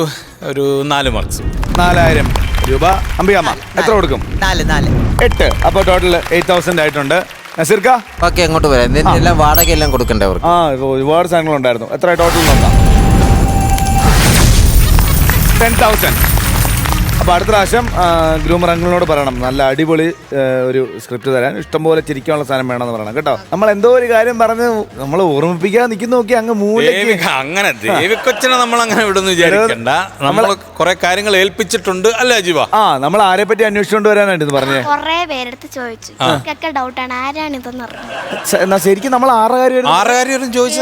4 മാർക്സ്. 4000 രൂപ. അമ്പിയാമ്മ എത്ര കൊടുക്കും? 8. അപ്പോൾ ടോട്ടൽ 8000 ആയിട്ടുണ്ട്. നസീർക്ക ഓക്കെ, അങ്ങോട്ട് വരാം. ഇതിൻ്റെ എല്ലാം വാടകയെല്ലാം കൊടുക്കണ്ടേ അവർക്ക്? ആ ഒരുപാട് സാധനങ്ങളുണ്ടായിരുന്നു. എത്ര ടോട്ടൽ നോക്കാം? 10,000. അപ്പോൾ അടുത്ത പ്രാവശ്യം ഗ്രൂമർ അങ്കിളിനോട് പറയണം നല്ല അടിപൊളി ഒരു സ്ക്രിപ്റ്റ് തരാൻ, ഇഷ്ടംപോലെ ചിരിക്കാനുള്ള സാധനം വേണമെന്ന് പറയണം കേട്ടോ. നമ്മൾ എന്തോ ഒരു കാര്യം പറഞ്ഞ് നമ്മൾ ഓർമ്മിപ്പിക്കാൻ നിൽക്കുന്ന നോക്കി അങ്ങ് മൂലയ്ക്ക്. അങ്ങനെ ദേവിക്കൊച്ചനെ നമ്മൾ അങ്ങനെ വിടുന്നു വിചാരിക്കണ്ട. നമ്മൾ കുറെ കാര്യങ്ങൾ ഏൽപ്പിച്ചിട്ടുണ്ട് അല്ലേ അജീവ? നമ്മൾ ആരെ പറ്റി അന്വേഷിച്ചുകൊണ്ട് വരാനായിട്ട് പറഞ്ഞേ. കൊറേ പേരെടുത്ത് ചോദിച്ചു, എനിക്കൊക്കെ ഡൗട്ടാണ് ആരാണ് ഇതെന്ന് അറിഞ്ഞത്. എന്നാ ശരിക്കും നമ്മൾ ആറുകാരും ചോദിച്ചു.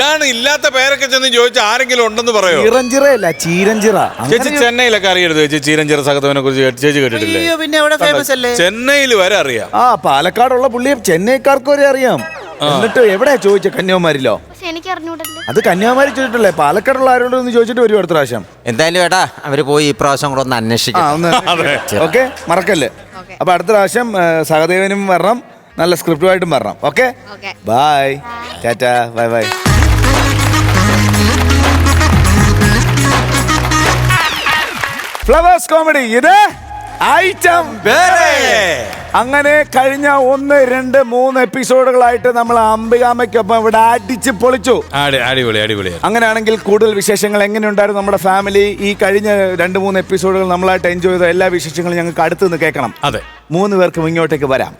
ഇതാണ് ഇല്ലാത്ത പേരൊക്കെ ചെന്ന് ചോദിച്ച ആരെങ്കിലും ഉണ്ടെന്ന് പറയോ? ചീറഞ്ചിറയല്ല, ചീരഞ്ചിറ. ചേച്ചി ചെന്നൈയിലൊക്കെ അറിയരുത് ചേച്ചി? ചീരഞ്ചിറ സഹദേവനെ കുറിച്ച് ചേച്ചി കേട്ടിട്ടില്ലേ? പിന്നെ അവിടെ ഫേമസ് അല്ലേ? ചെന്നൈയിൽ വരെ അറിയാം. പാലക്കാടുള്ള പുള്ളിയെ ചെന്നൈക്കാർക്ക് വരെ അറിയാം. എന്നിട്ട് എവിടെയാ ചോദിച്ച? കന്യാകുമാരിലോ? എനിക്ക് അറിഞ്ഞൂടല്ലോ. അത് കന്യാകുമാരി ചോദിച്ചിട്ടില്ലേ? പാലക്കാടുള്ള ആരോട് ഒന്ന് ചോദിച്ചിട്ട് വരും അടുത്ത പ്രാവശ്യം. എന്തായാലും ഏട്ടാ അവര് പോയി ഈ പ്രാവശ്യം കൂടെ ഒന്ന് അന്വേഷിക്കാം. ഓക്കെ, മറക്കല്ലേ. അപ്പൊ അടുത്ത പ്രാവശ്യം സഹദേവനും വരണം, നല്ല സ്ക്രിപ്റ്റുമായിട്ടും വരണം. Okay, bye tata, bye bye. Flowers comedy, ഇത് ഐറ്റം വേറെ. അങ്ങനെ കഴിഞ്ഞ 1, 2, 3 എപ്പിസോഡുകളായിട്ട് നമ്മൾ അംബികാമയ്ക്കൊപ്പം ഇവിടെ അടിച്ച് പൊളിച്ചു. അടിപൊളി. അങ്ങനെയാണെങ്കിൽ കൂടുതൽ വിശേഷങ്ങൾ എങ്ങനെയുണ്ടായിരുന്നു നമ്മുടെ ഫാമിലി? ഈ കഴിഞ്ഞ 2-3 എപ്പിസോഡുകൾ നമ്മളായിട്ട് എൻജോയ് ചെയ്ത എല്ലാ വിശേഷങ്ങളും ഞങ്ങൾക്ക് അടുത്ത് നിന്ന് കേൾക്കണം. അതെ, 3 പേർക്കും ഇങ്ങോട്ടേക്ക് വരാം.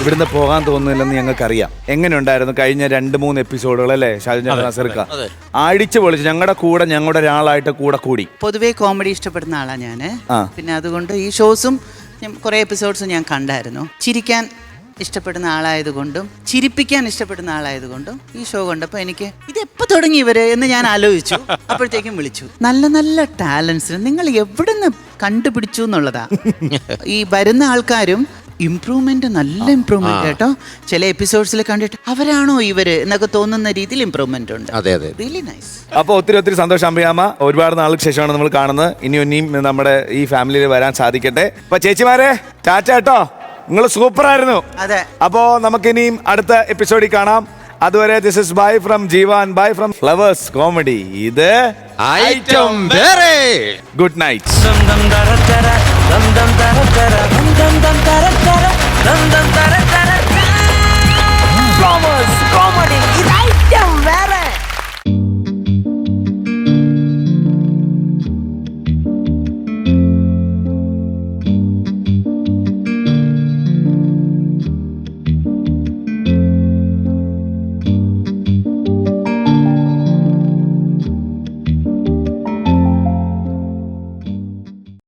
ഇവിടുന്ന് പോകാൻ തോന്നുന്നില്ലെന്ന് ഞങ്ങൾക്കറിയാം. എങ്ങനെയുണ്ടായിരുന്നു കഴിഞ്ഞ 2-3 എപ്പിസോഡുകൾ അല്ലേ ഷാജു നസീർക്ക? അടിച്ചു പൊളിച്ച് ഞങ്ങളുടെ കൂടെ ഞങ്ങളുടെ ഒരാളായിട്ട് കൂടി. പൊതുവേ കോമഡി ഇഷ്ടപ്പെടുന്ന ആളാണ് ഞാൻ. പിന്നെ അതുകൊണ്ട് ഈ ഷോസും കുറെ എപ്പിസോഡ്സും ഞാൻ കണ്ടായിരുന്നു. ചിരിക്കാൻ ഇഷ്ടപ്പെടുന്ന ആളായതുകൊണ്ടും ചിരിപ്പിക്കാൻ ഇഷ്ടപ്പെടുന്ന ആളായതുകൊണ്ടും ഈ ഷോ കണ്ടപ്പോൾ എനിക്ക് ഇത് എപ്പോൾ തുടങ്ങി ഇവര് എന്ന് ഞാൻ ആലോചിച്ചു. അപ്പോഴത്തേക്കും വിളിച്ചു. നല്ല നല്ല ടാലൻസ് നിങ്ങൾ എവിടെ നിന്ന് കണ്ടുപിടിച്ചു എന്നുള്ളതാ. ഈ വരുന്ന ആൾക്കാരും ഇംപ്രൂവ്മെന്റ്, നല്ല ഇംപ്രൂവ്മെന്റ് കേട്ടോ. ചില എപ്പിസോഡ്സിൽ കണ്ടിട്ട് അവരാണോ ഇവര് എന്നൊക്കെ തോന്നുന്ന രീതിയിൽ ഇംപ്രൂവ്മെന്റ് ഉണ്ട്. അതെ, റിയലി നൈസ്. അപ്പോൾ ഒത്തിരി സന്തോഷം അമ്പിയാമ്മ. ഒരുപാട് നാൾക്ക് ശേഷമാണ് നമ്മൾ കാണുന്നത്. ഇനിയും നമ്മുടെ ഈ ഫാമിലിയിൽ വരാൻ സാധിക്കട്ടെ. അപ്പൊ ചേച്ചിമാരെ ടാറ്റ കേട്ടോ, നിങ്ങൾ സൂപ്പർ ആയിരുന്നു. അതെ. അപ്പോ നമുക്കിനിയും അടുത്ത എപ്പിസോഡിൽ കാണാം. അതുവരെ this is bye from Jeevan, bye from Flowers comedy. ഇത് ഐറ്റം വേറെ. Good night.